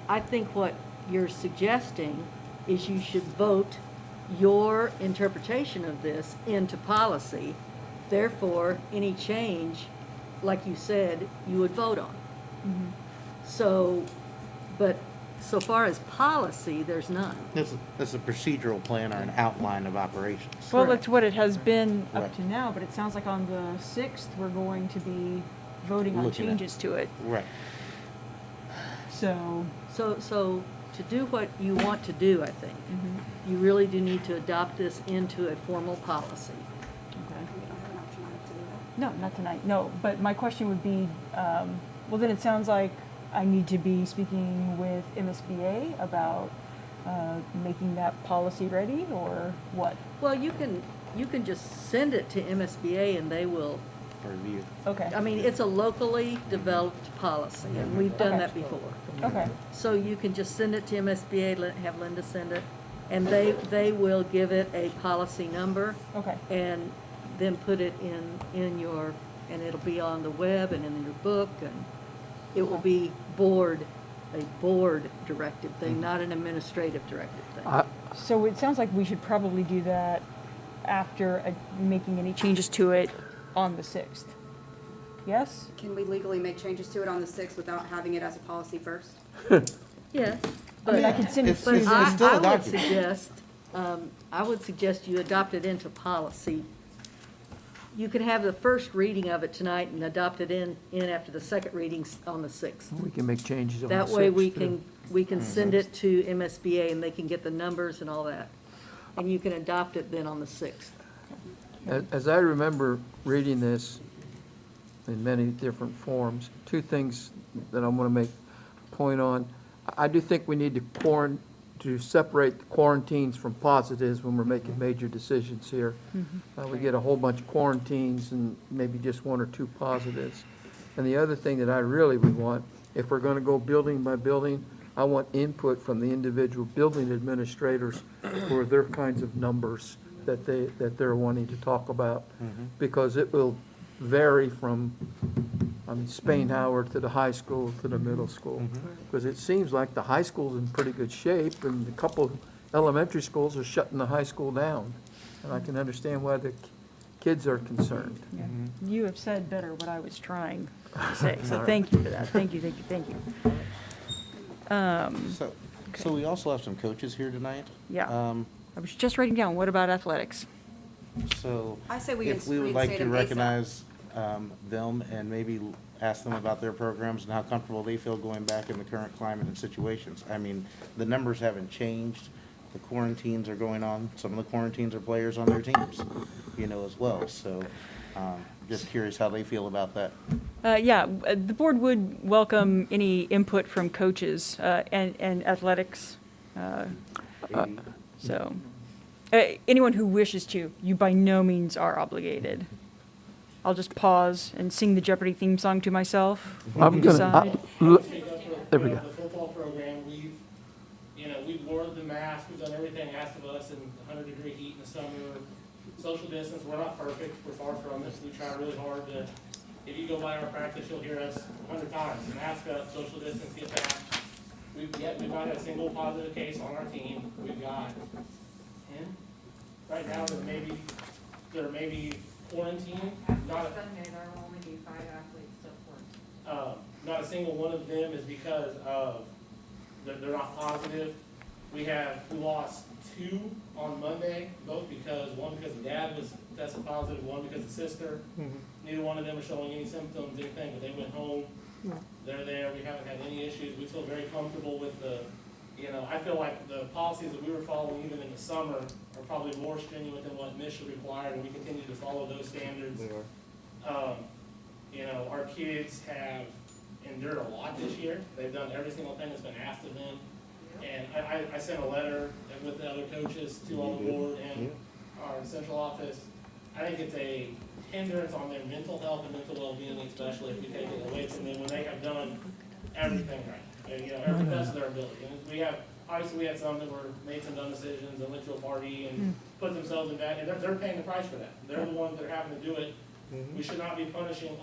I think what you're suggesting is you should vote your interpretation of this into policy. Therefore, any change, like you said, you would vote on. So, but so far as policy, there's none. That's a procedural plan or an outline of operations. Well, that's what it has been up Right. to now, but it sounds like on the 6th, we're going to be voting on Looking at- changes to it. Right. So, So to do what you want to do, I think, you really do need to adopt this into a formal policy. okay. We don't have an option to do that. No, not tonight, no. But my question would be, well, then it sounds like I need to be speaking with MSBA about making that policy ready, or what? Well, you can just send it to MSBA and they will, Review. Okay, I mean, it's a locally developed policy and we've done Okay. that before. okay, So you can just send it to MSBA, have Linda send it, and they will give it a policy number okay. and then put it in your, and it'll be on the web and in your book, and it will be a board directive thing, not an administrative directive thing. So it sounds like we should probably do that after making any changes to it on the 6th. Yes? Can we legally make changes to it on the 6th without having it as a policy first? Yes, I mean, I but, could send it It's- to but it's still a I would document. suggest you adopt it into policy. You can have the first reading of it tonight and adopt it in after the second reading on the 6th. We can make changes on the That way we 6th, too. we can send it to MSBA and they can get the numbers and all that. And you can adopt it then on the 6th. As I remember reading this in many different forms, two things that I want to make a point on. I do think we need to separate the quarantines from positives when we're making major decisions here. We get a whole bunch of quarantines and maybe just one or two positives. And the other thing that I really would want, if we're going to go building by building, I want input from the individual building administrators for their kinds of numbers that they're wanting to talk about. Because it will vary from, Spain Howard to the high school to the middle school. Because it seems like the high school's in pretty good shape, and a couple elementary schools are shutting the high school down. And I can understand why the kids are concerned. Yeah. You have said better what I was trying to say, so thank you for that. Thank you, thank you, thank you. So we also have some coaches here tonight. Yeah. I was just writing down, what about athletics? So I say we if we would like reinstate to them ASAP. recognize them and maybe ask them about their programs and how comfortable they feel going back in the current climate and situations. I mean, the numbers haven't changed. The quarantines are going on. Some of the quarantines are players on their teams, as well. So just curious how they feel about that. The board would welcome any input from coaches and athletics. So, anyone who wishes to, you by no means are obligated. I'll just pause and sing the Jeopardy theme song to myself. I'm Decide. There we go. The football program, we've worn the mask, we've done everything asked of us in 100-degree heat in the summer. Social distance, we're not perfect, we're far from it, we try really hard to, if you go by our practice, you'll hear us 100 times, mask up, social distance, get back. We've not had a single positive case on our team, we've got 10. Right now, there may be quarantine, not a single one of them is because of, they're not positive. We lost 2 on Monday, both one because the dad was tested positive, one because the sister. Neither one of them are showing any symptoms, anything, but they went home. They're there, we haven't had any issues. We feel very comfortable with I feel like the policies that we were following even in the summer are probably more stringent than what MISHA required, and we continue to follow those standards. Our kids have endured a lot this year. They've done every single thing that's been asked of them. And I sent a letter with the other coaches to all the board and our central office. I think it's a hindrance on their mental health and mental well-being, especially if we take it away from them when they have done everything right. And, every best of their ability. And obviously we had some that made some dumb decisions and went to a party and put themselves in bad, and they're paying the price for that. They're the ones that are having to do it. We should not be punishing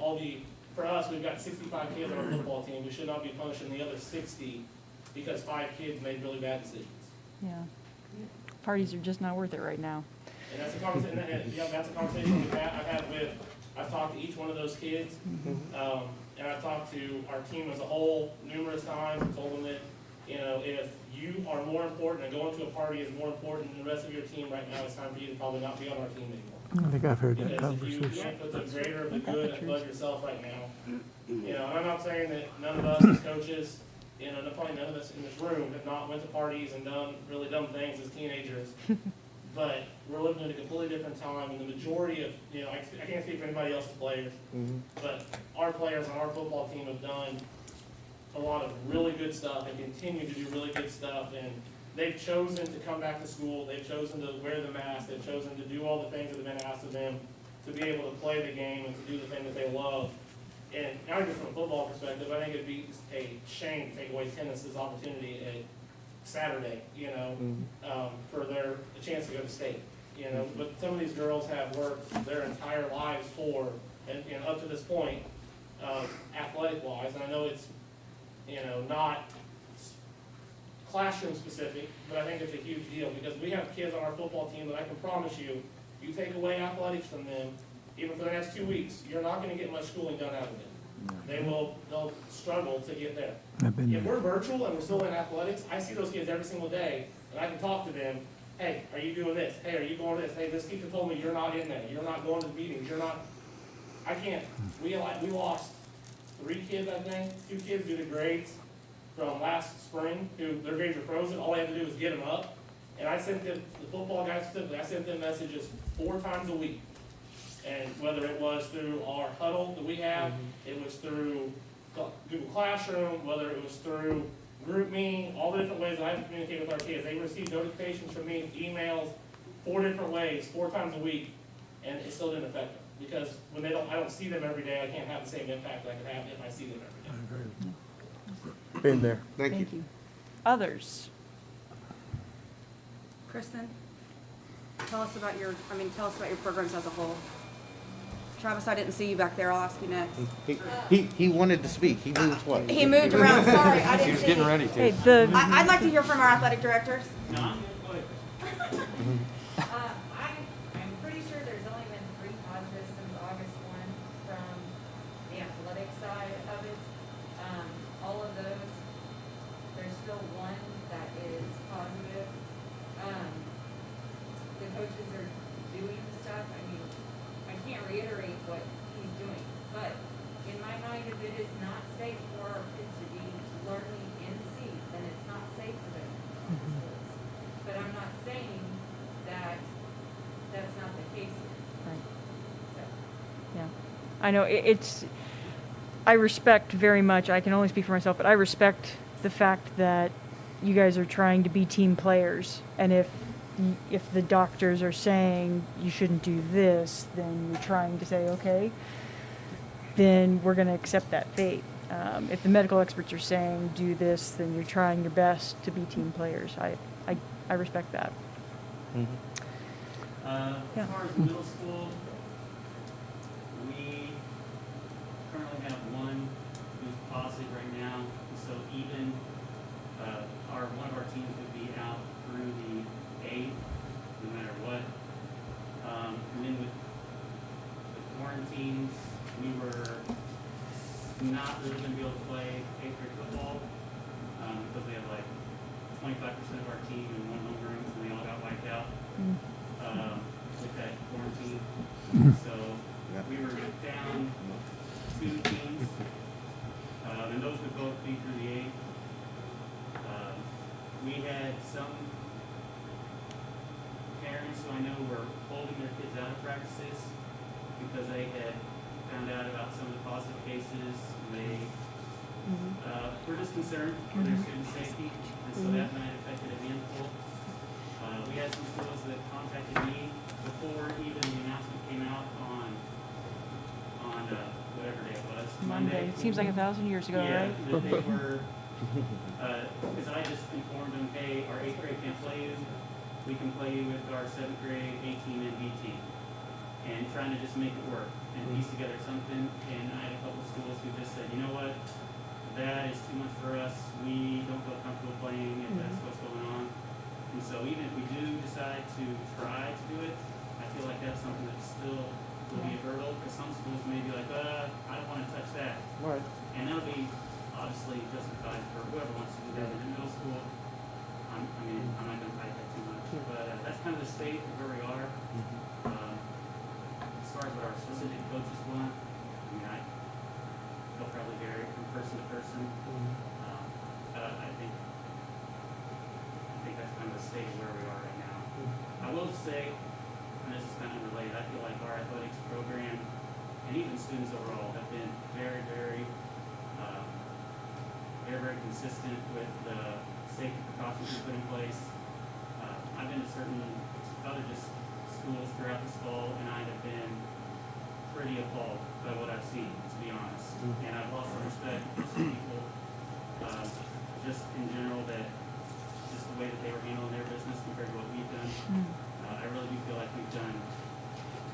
for us, we've got 65 kids on our football team. We should not be punishing the other 60 because 5 kids made really bad decisions. Yeah. Parties are just not worth it right now. And that's a conversation, I've talked to each one of those kids, and I've talked to our team as a whole numerous times and told them that, if you are more important and going to a party is more important than the rest of your team right now, it's time for you to probably not be on our team anymore. I think I've heard that Because if you conversation. can't put the greater of the good above yourself right now, and I'm not saying that none of us as coaches, probably none of us in this room have not went to parties and done really dumb things as teenagers, but we're living in a completely different time, and the majority of, I can't speak for anybody else's players, but our players on our football team have done a lot of really good stuff and continue to do really good stuff, and they've chosen to come back to school, they've chosen to wear the mask, they've chosen to do all the things that have been asked of them to be able to play the game and to do the thing that they love. And not even from a football perspective, I think it'd be a shame to take away tennis's opportunity at Saturday, for a chance to go to state. But some of these girls have worked their entire lives for, and up to this point, athletic-wise, and I know it's, not classroom specific, but I think it's a huge deal because we have kids on our football team that I can promise you take away athletics from them, even for the next 2 weeks, you're not gonna get much schooling done out of them. They'll struggle to get there. If we're virtual and we're still in athletics, I see those kids every single day, and I can talk to them, hey, are you doing this? Hey, are you going to this? Hey, this teacher told me you're not in there, you're not going to the meetings, I can't, we lost 3 kids, I think, 2 kids due to grades from last spring, who their grades were frozen, all I had to do was get them up, and I sent them, the football guys specifically, I sent them messages 4 times a week. And whether it was through our huddle that we have, it was through Google Classroom, whether it was through GroupMe, all the different ways that I have to communicate with our kids. They receive notifications from me, emails, 4 different ways, 4 times a week, and it still didn't affect them. Because when I don't see them every day, I can't have the same impact I could have if I see them every day. Been there. Thank you. Others? Kristen, tell us about your programs as a whole. Travis, I didn't see you back there. I'll ask you next. He wanted to speak. He moved what? He moved around. Sorry, I didn't see. He was getting ready to. Hey, I'd like to hear from our athletic directors. I'm pretty sure there's only been 3 positives since August 1 from the athletic side of it. All of those, there's still 1 that is positive. The coaches are doing the stuff. I mean, I can't reiterate what he's doing, but in my mind, if it is not safe for our kids to be learning in seat, then it's not safe for them to come to schools. But I'm not saying that that's not the case here. Right. So. Yeah, I know, I respect very much, I can only speak for myself, but I respect the fact that you guys are trying to be team players, and if the doctors are saying you shouldn't do this, then you're trying to say, okay, then we're gonna accept that fate. If the medical experts are saying do this, then you're trying your best to be team players. I respect that. As far as middle school, we currently have 1 who's positive right now. So even one of our teams would be out through the 8th, no matter what. And then with the quarantines, we were not really going to be able to play 8th grade football because we have like 25% of our team in 1 homeroom, and they all got wiped out with that quarantine. So we were down 2 teams, and those would both be through the 8th. We had some parents who I know were holding their kids out of practices because they had found out about some of the positive cases. They We're just concerned for their student safety, and so that might affect it again full. We had some schools that contacted me before even the announcement came out on whatever day it was, Monday. Seems like 1,000 years ago, Yeah, right? that they were, because I just informed them, hey, our 8th grade can't play you, we can play you with our 7th grade, A team, and B team. And trying to just make it work and piece together something, and I had a couple schools who just said, you know what, that is too much for us, we don't feel comfortable playing if that's what's going on. And so even if we do decide to try to do it, I feel like that's something that still will be a hurdle, because some schools may be like, I don't wanna touch that. Right. And that'll be obviously justified for whoever wants to do that in middle school. I'm not gonna fight that too much, but that's kind of the state of where we are. As far as what our specific coaches want, they'll probably vary from person to person. I think that's kind of the state of where we are right now. I will say, and this is kind of related, I feel like our athletics program and even students overall have been very, very consistent with the safety precautions we put in place. I've been to certain other just schools throughout this fall, and I have been pretty appalled by what I've seen, to be honest. And I've lost some respect for some people, just in general, that just the way that they were handling their business compared to what we've done. I really do feel like we've done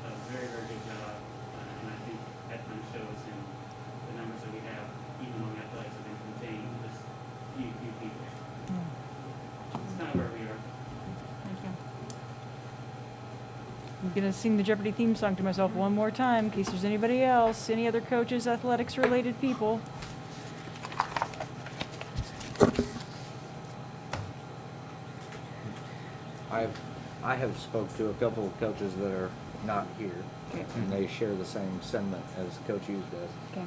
a very, very good job, and I think that kind of shows in the numbers that we have, even though the athletics have been contained to just few people. It's kind of where we are. Thank you. I'm gonna sing the Jeopardy theme song to myself one more time in case there's anybody else, any other coaches, athletics-related people. I have spoke to a couple of coaches that are not here, Okay. and they share the same sentiment as Coach Hughes does. Okay.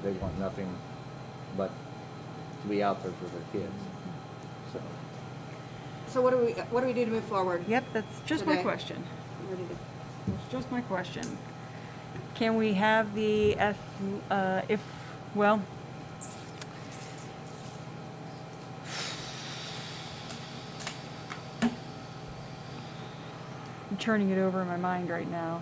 They want nothing but to be out there for their kids. So, So what do we do to move forward? Yep, that's just my Today. question. Ready to- That's just my question. Can we have the, well, I'm turning it over in my mind right now.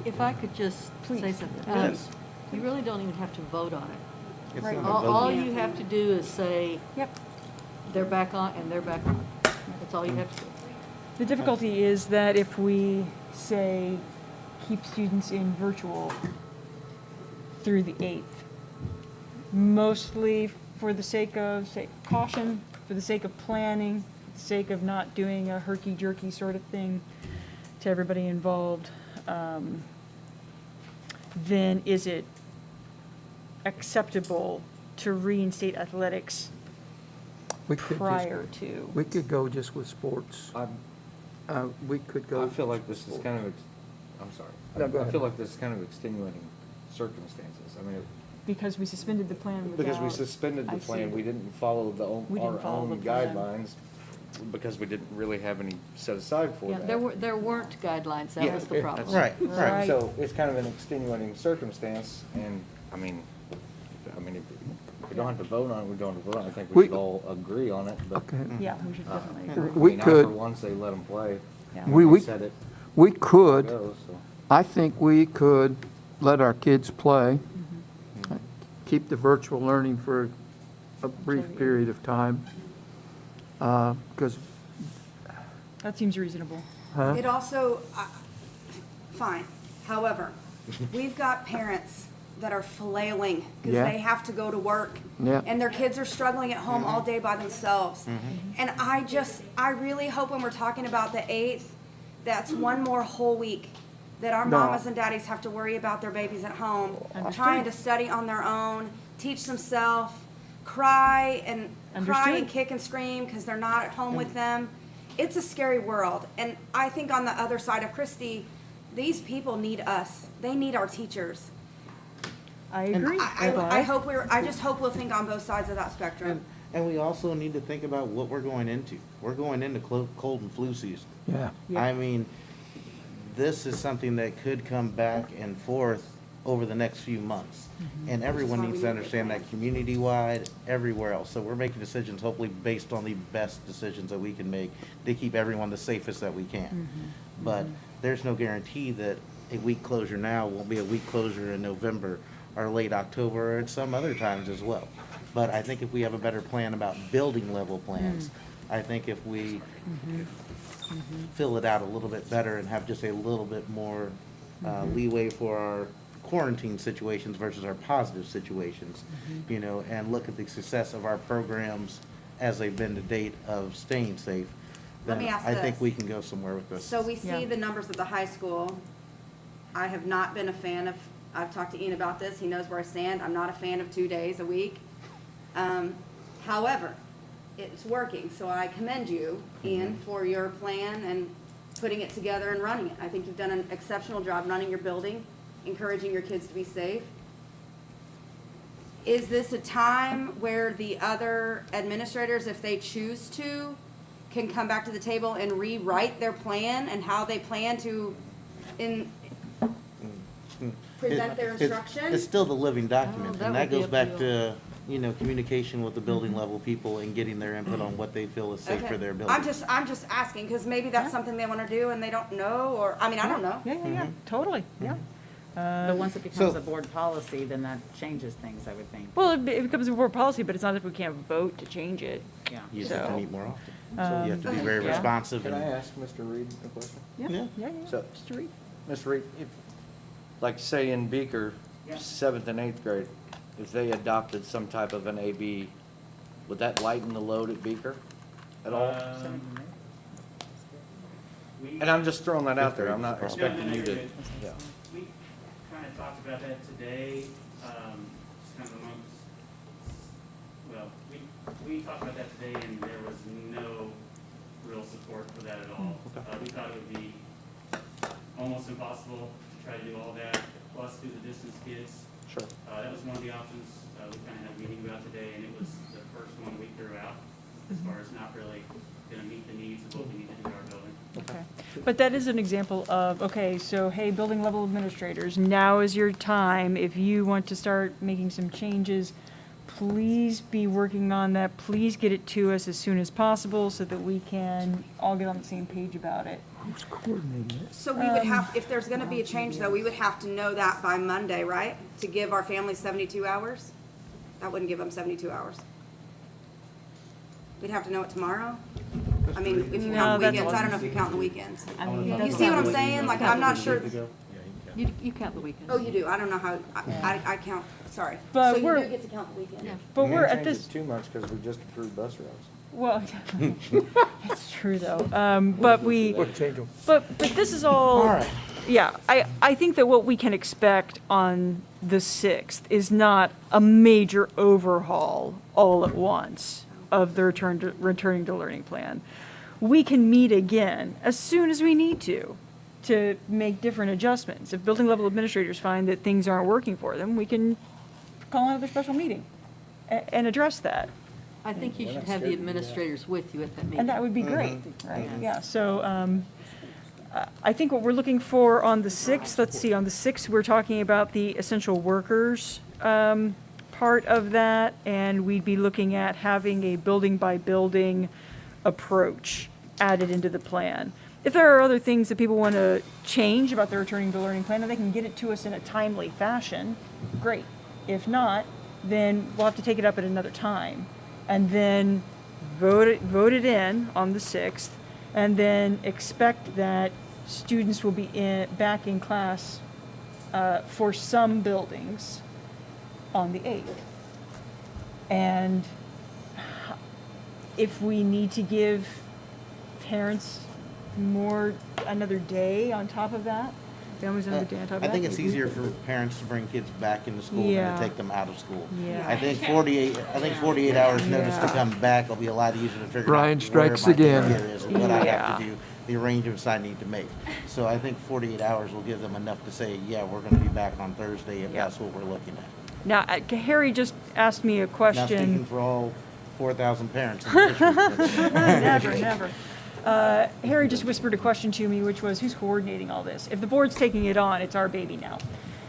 If I could just say Please. something. Yes. You really don't even have to vote on it. It's Right. not a All vote. you have to do is say, Yep. they're back on, and they're back on. That's all you have to do. The difficulty is that if we say keep students in virtual through the 8th, mostly for the sake of, say, caution, for the sake of planning, sake of not doing a herky-jerky sort of thing to everybody involved, then is it acceptable to reinstate athletics We could just- prior to? We could go just with sports. We could go. I feel like this is sports. kind of, I'm sorry. No, go I ahead. feel like this is kind of extenuating circumstances. I mean, Because we suspended the plan without. because we suspended the I see. plan, we didn't follow We didn't our follow the own plan. guidelines, because we didn't really have any set aside for Yeah, that. there weren't guidelines, that Yeah, was the problem. Right, right. Right. So it's kind of an extenuating circumstance, and, I mean, if we don't have to vote on it, we don't have to vote on it. I think we We- should all agree on it, but. Okay. Yeah, we should definitely I agree. We mean, I, could- for one, say let them play. Yeah. We Said it We could, goes, so. I think we could let our kids play, keep the virtual learning for a brief period of time. Because, That seems reasonable. It also, fine. However, we've got parents that are flailing because Yeah. they have to go to work. Yeah. And their kids are struggling at home all day by themselves. And I really hope when we're talking about the 8th, that's one more whole week that our No. mamas and daddies have to worry about their babies at home, trying to study on their own, teach themselves, cry and Understood. kick and scream because they're not at home with them. It's a scary world. And I think on the other side of Christy, these people need us. They need our teachers. I agree. I just hope we'll think on both sides of that spectrum. And we also need to think about what we're going into. We're going into cold and flu season. yeah, Yeah. I mean, this is something that could come back and forth over the next few months. And why everyone we needs need to a understand plan. that community-wide, everywhere else. So we're making decisions hopefully based on the best decisions that we can make to keep everyone the safest that we can. But there's no guarantee that a week closure now won't be a week closure in November or late October or at some other times as well. But I think if we have a better plan about building level plans, I think if we fill it out a little bit better and have just a little bit more leeway for our quarantine situations versus our positive situations, you know, and look at the success of our programs as they've been to date of staying safe, Let then me ask I think this. we can go somewhere with this. So we see Yeah. the numbers at the high school. I have not been a fan of, I've talked to Ian about this, he knows where I stand, I'm not a fan of 2 days a week. However, it's working, so I commend you, Ian, for your plan and putting it together and running it. I think you've done an exceptional job running your building, encouraging your kids to be safe. Is this a time where the other administrators, if they choose to, can come back to the table and rewrite their plan and how they plan to present their instruction? It's still the living document, that and would that be goes up back to to, you know, communication with the building level people and getting their input on what they feel is safe Okay. for their building. I'm just asking, because maybe that's something they want to do and they don't know, or, I mean, I don't know. Yeah, totally, yeah. But once it becomes a board policy, then that changes things, I would think. Well, it becomes a board policy, but it's not if we can't vote to change it. Yeah. You just have to So- meet more often. So you have to be very yeah. responsive Can I and, ask Mr. Reed a question? yeah. So- Mr. Reed? Mr. Reed, if, like say in Beaker, Yeah. 7th and 8th grade, if they adopted some type of an AB, would that lighten the load at Beaker at all? We- And I'm just throwing that out there, I'm No, not no, expecting no, you you're to, good. yeah. We kind of talked about that today, just kind of amongst, well, we talked about that today and there was no real support for that at all. We thought it would be almost impossible to try to do all that, plus do the distance kids. Sure. That was one of the options, we kind of had a meeting about today, and it was the first one we threw out, as far as not really gonna meet the needs of what we need to do to our building. Okay, but that is an example of, okay, so, hey, building level administrators, now is your time. If you want to start making some changes, please be working on that. Please get it to us as soon as possible so that we can all get on the same page about it. Who's coordinating it? So we would have, if there's gonna be a change though, we would have to know that by Monday, right? To give our families 72 hours? That wouldn't give them 72 hours. We'd have to know it tomorrow? I mean, if you No, count the that's weekends, I all- don't know if you count the weekends. I mean, You see what I'm saying? Like, I'm not sure. You count the weekends. Oh, you do? I don't know how, I count, sorry. But So you we're- do get to count the weekend? But We we're can't at change this, it too much because we just approved bus routes. well, it's true though. But we, What, change them? but this is all. All right. Yeah, I think that what we can expect on the 6th is not a major overhaul all at once of the returning to learning plan. We can meet again as soon as we need to make different adjustments. If building level administrators find that things aren't working for them, we can call another special meeting and address that. I think you should have the administrators with you at that meeting. And that would be great, right? Yeah, so I think what we're looking for on the 6th, let's see, on the 6th, we're talking about the essential workers part of that, and we'd be looking at having a building-by-building approach added into the plan. If there are other things that people want to change about the returning to learning plan, and they can get it to us in a timely fashion, great. If not, then we'll have to take it up at another time. And then vote it in on the 6th, and then expect that students will be back in class for some buildings on the 8th. And if we need to give parents another day on top of that, families another day on top of that. I think it's easier for parents to bring kids back into school than Yeah. to take them out of school. Yeah. I think 48 hours notice to Yeah. come back will be a lot easier to figure out Brian where strikes my again. kid is and what I Yeah. have to do, the arrangements I need to make. So I think 48 hours will give them enough to say, yeah, we're gonna be back on Thursday if Yeah. that's what we're looking at. Now, Harry just asked me a Not speaking question. for all 4,000 parents in the district. but- Never, never. Harry just whispered a question to me, which was, who's coordinating all this? If the board's taking it on, it's our baby now.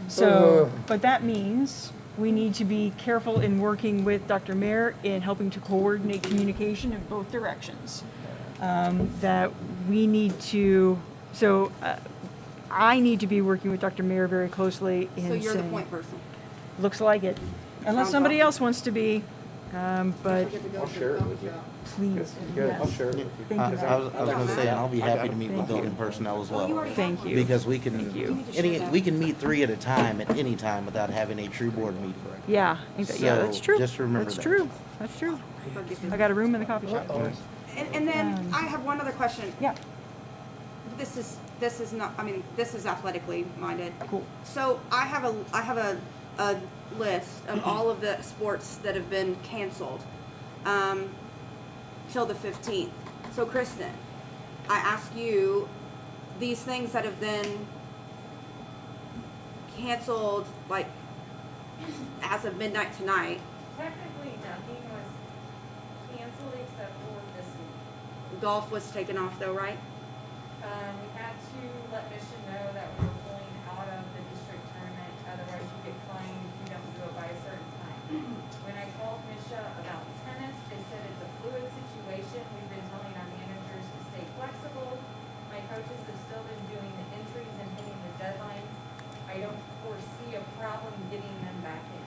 So, but that means we need to be careful in working with Dr. Mayer in helping to coordinate communication in both directions. That we need to, I need to be working with Dr. Mayer very closely in So you're the saying- point person. Looks like it. Unless Sounds somebody awesome. else wants to be, but I'll share it with you. please, Good, I'll yes. share it with you. Thank you. I was gonna say, and I'll be I got happy to it. meet with Thank you. building personnel as well. Thank you. Because we can, Thank you. we can meet 3 at a time at any time without having a true board meeting. Yeah, yeah, that's So, true. just remember That's that. true. That's true. I got a room in the coffee shop. And then I have one other question. Yeah. This is not, I mean, this is athletically minded. Cool. So I have a list of all of the sports that have been canceled, till the 15th. So Kristen, I ask you, these things that have been canceled, like, as of midnight tonight, Technically, nothing was canceled except for this week. golf was taken off though, right? We had to let Mission know that we were pulling out of the district tournament, otherwise you get fined if you don't do it by a certain time. When I called Misha about tennis, they said it's a fluid situation. We've been telling our managers to stay flexible. My coaches have still been doing the entries and hitting the deadlines. I don't foresee a problem getting them back in.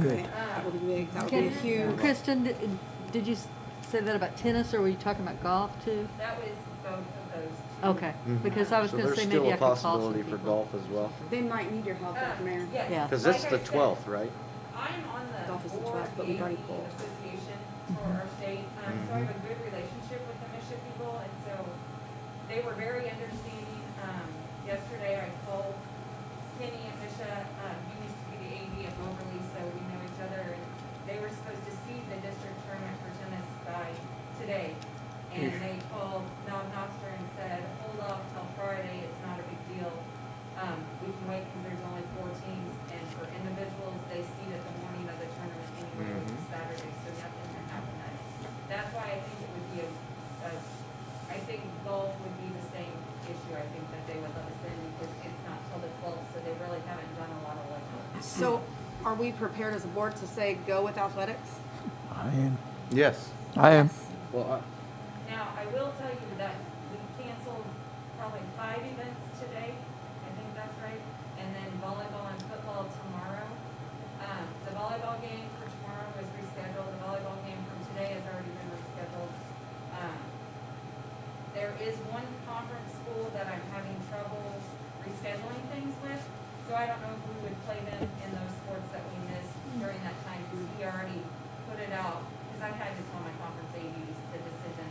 Good. That would be huge. Kristen, did you say that about tennis, or were you talking about golf too? That was both of those two. Okay, because I was So gonna there's say still maybe a I could call some possibility for people. golf as well? They might need your help, Dr. Mayor. Yes. Yeah. Because Like it's I the said, 12th, right? I'm on the Golf is the board 12th, of but the we've already AD pulled. Association for our state, so I have a good relationship with the Mission people, and so they were very understanding. Yesterday I called Kenny and Misha, he used to be the AD of Moberly, so we know each other, and they were supposed to see the district tournament for tennis by today. And they called Knob Noster and said, hold off till Friday, it's not a big deal. We can wait because there's only 4 teams, and for individuals, they seed at the morning of the tournament anyway, which is Saturday, so nothing can happen then. That's why I think it would be I think golf would be the same issue, I think that they would let us in, because it's not till the 12th, so they really haven't done a lot of legwork. So are we prepared as a board to say go with athletics? I am. Yes. I am. Well, Now, I will tell you that we canceled probably 5 events today, I think that's right, and then volleyball and football tomorrow. The volleyball game for tomorrow was rescheduled, the volleyball game from today has already been rescheduled. There is one conference school that I'm having trouble rescheduling things with, so I don't know if we would play them in those sports that we missed during that time, because he already put it out, because I had to tell my conference ADs the decision,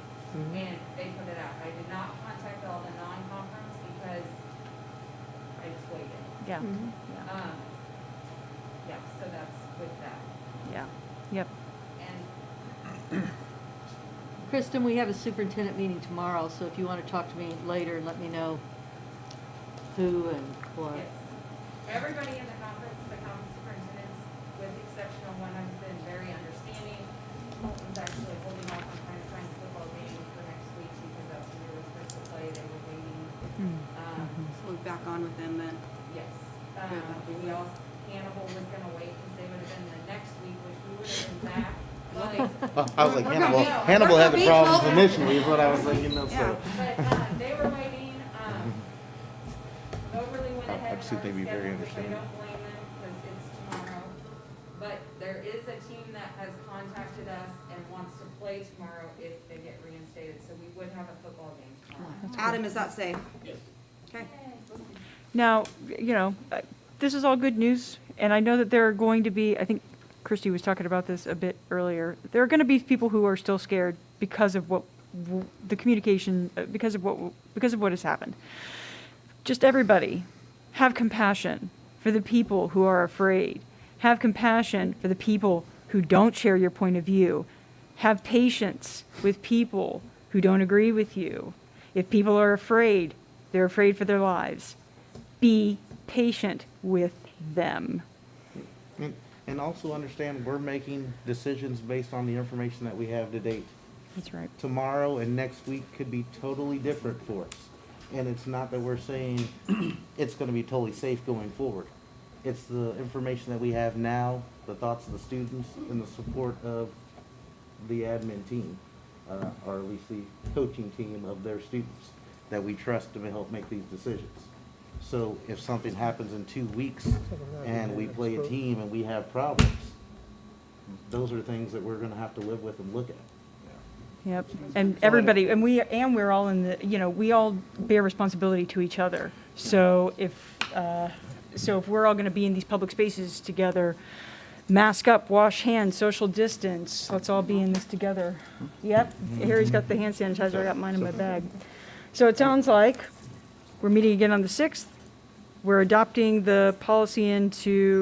and they put it out. I did not contact all the non-conference because I just waited. Yeah. Yeah, so that's with that. Yeah. Yep. And Kristen, we have a superintendent meeting tomorrow, so if you want to talk to me later and let me know who and what. yes, everybody in the conference superintendents, with the exception of one, have been very understanding. Colton's actually holding off on trying to find a football game for next week because that's when they were supposed to play. They were waiting. So we're back on with them then. Yes. Good. We also, Hannibal was gonna wait because they would have been the next week, which we would have been back. Like, I was like, We're gonna Hannibal be- had we're the gonna be problems full. initially, is what I was thinking of, Yeah. so. but, they were waiting, Moberly went ahead and Obviously, they'd be very already scheduled, which I understanding. don't blame them because it's tomorrow. But there is a team that has contacted us and wants to play tomorrow if they get reinstated, so we would have a football game tomorrow. Adam, is that safe? Yes. Okay. Now, this is all good news, and I know that there are going to be, I think Christy was talking about this a bit earlier, there are going to be people who are still scared because of what the communication, because of what has happened. Just everybody, have compassion for the people who are afraid. Have compassion for the people who don't share your point of view. Have patience with people who don't agree with you. If people are afraid, they're afraid for their lives. Be patient with them. And also understand, we're making decisions based on the information that we have to date. That's right. Tomorrow and next week could be totally different for us. And it's not that we're saying it's gonna be totally safe going forward. it's the information that we have now, the thoughts of the students, and the support of the admin team, or at least the coaching team of their students that we trust to help make these decisions. So if something happens in 2 weeks and we play a team and we have problems, those are things that we're gonna have to live with and look at. Yep, and everybody, and we're all in the, you know, we all bear responsibility to each other. So if we're all gonna be in these public spaces together, mask up, wash hands, social distance, let's all be in this together. Yep, Harry's got the hand sanitizer, I got mine in my bag. So it sounds like we're meeting again on the 6th. We're adopting the policy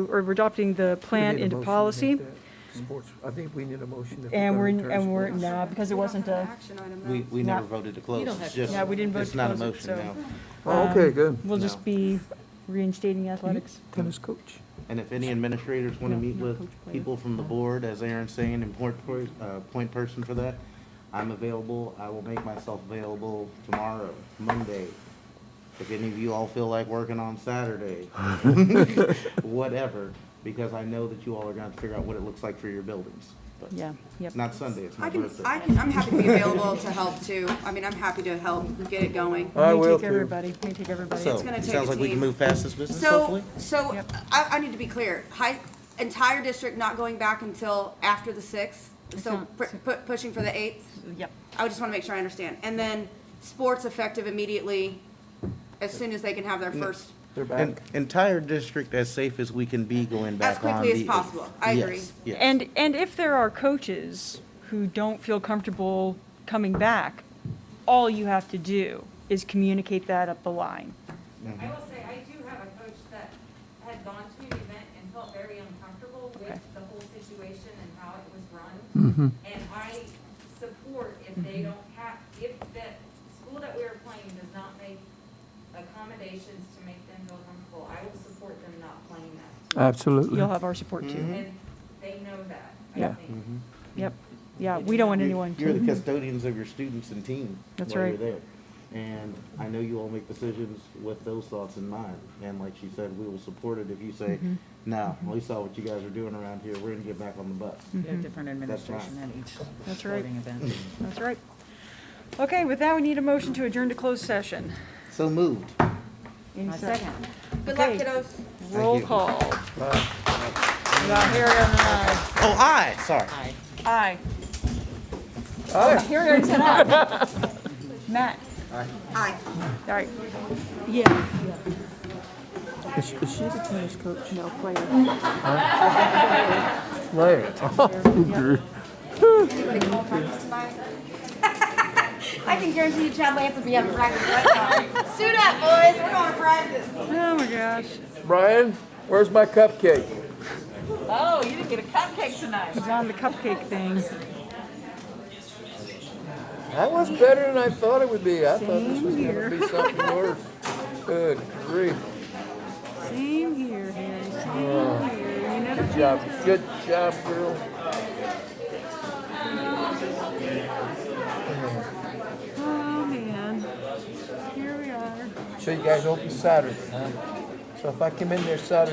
we're adopting the plan We need a into motion to policy. make that sports. I think we need a motion. if And we're we're, gonna and return we're, sports. no, because it wasn't a, Action item, though. We never Not- voted to close, You don't it's have to. just, Yeah, we didn't vote it's to not a close it, motion so- now. Oh, okay, good. we'll just be reinstating athletics. Tennis coach. And if any administrators want to No, meet not with coach player. people from the board, as Aaron's saying, and point person for that, I'm available. I will make myself available tomorrow, Monday. If any of you all feel like working on Saturday, whatever, because I know that you all are going to figure out what it looks like for your buildings. But Yeah, yep. not Sunday, it's my birthday. I'm happy to be available to help too. I mean, I'm happy to help get it going. I May will take too. everybody, may take everybody. So, It's gonna it take sounds a like we can team. move past this business, So, hopefully? so Yep. I need to be clear. Entire district not going back until after the 6th? So pushing for the 8th? Yep, I just want to make sure I understand. And then sports effective immediately as soon as they can have their first, They're And back. entire district as safe as we can be going back as on quickly as the 8th. possible. I agree. Yes, yes. and if there are coaches who don't feel comfortable coming back, all you have to do is communicate that up the line. I will say, I do have a coach that had gone to an event and felt very uncomfortable with Okay. the whole situation and how it was run. Mm-hmm. And I support if they don't have, if the school that we are playing does not make accommodations to make them feel comfortable, I will support them not playing that. Absolutely. You'll have our support too. Mhm. And they know that, I Yeah. think. Mhm. Yep, yeah, we don't want You're- anyone You're the to. custodians of your students and team That's while right. you're there. And I know you all make decisions with those thoughts in mind. And like she said, we will support it if you say, Mm-hmm. no, we saw what you guys are doing around here, we're gonna get back on the bus. We have different administration fine. at each That's right. sporting event. That's right. Okay, with that, we need a motion to adjourn to closed session. So moved. Any My second. Good luck, Okay. kiddos. Roll you. call. We got Harry on the aye. Oh, aye, sorry. Aye. Aye. Harry already said aye. Matt? Aye. All right. Yeah. Is she the tennis coach? No, player. Player. Anybody call practice tonight? I can guarantee you Chad Lance will be having practice right now. Suit up, boys. We're going to practice. Oh, my gosh. Brian, where's my cupcake? Oh, you didn't get a cupcake tonight. He's on the cupcake thing. That was better than I thought it would be. I thought this was Same gonna here. be something worse. Good grief. Same here, Harry. Same here. You never Good job. Good job, girl. Oh, man. Here we are. So you guys open Saturday, huh? So if I come in there Saturday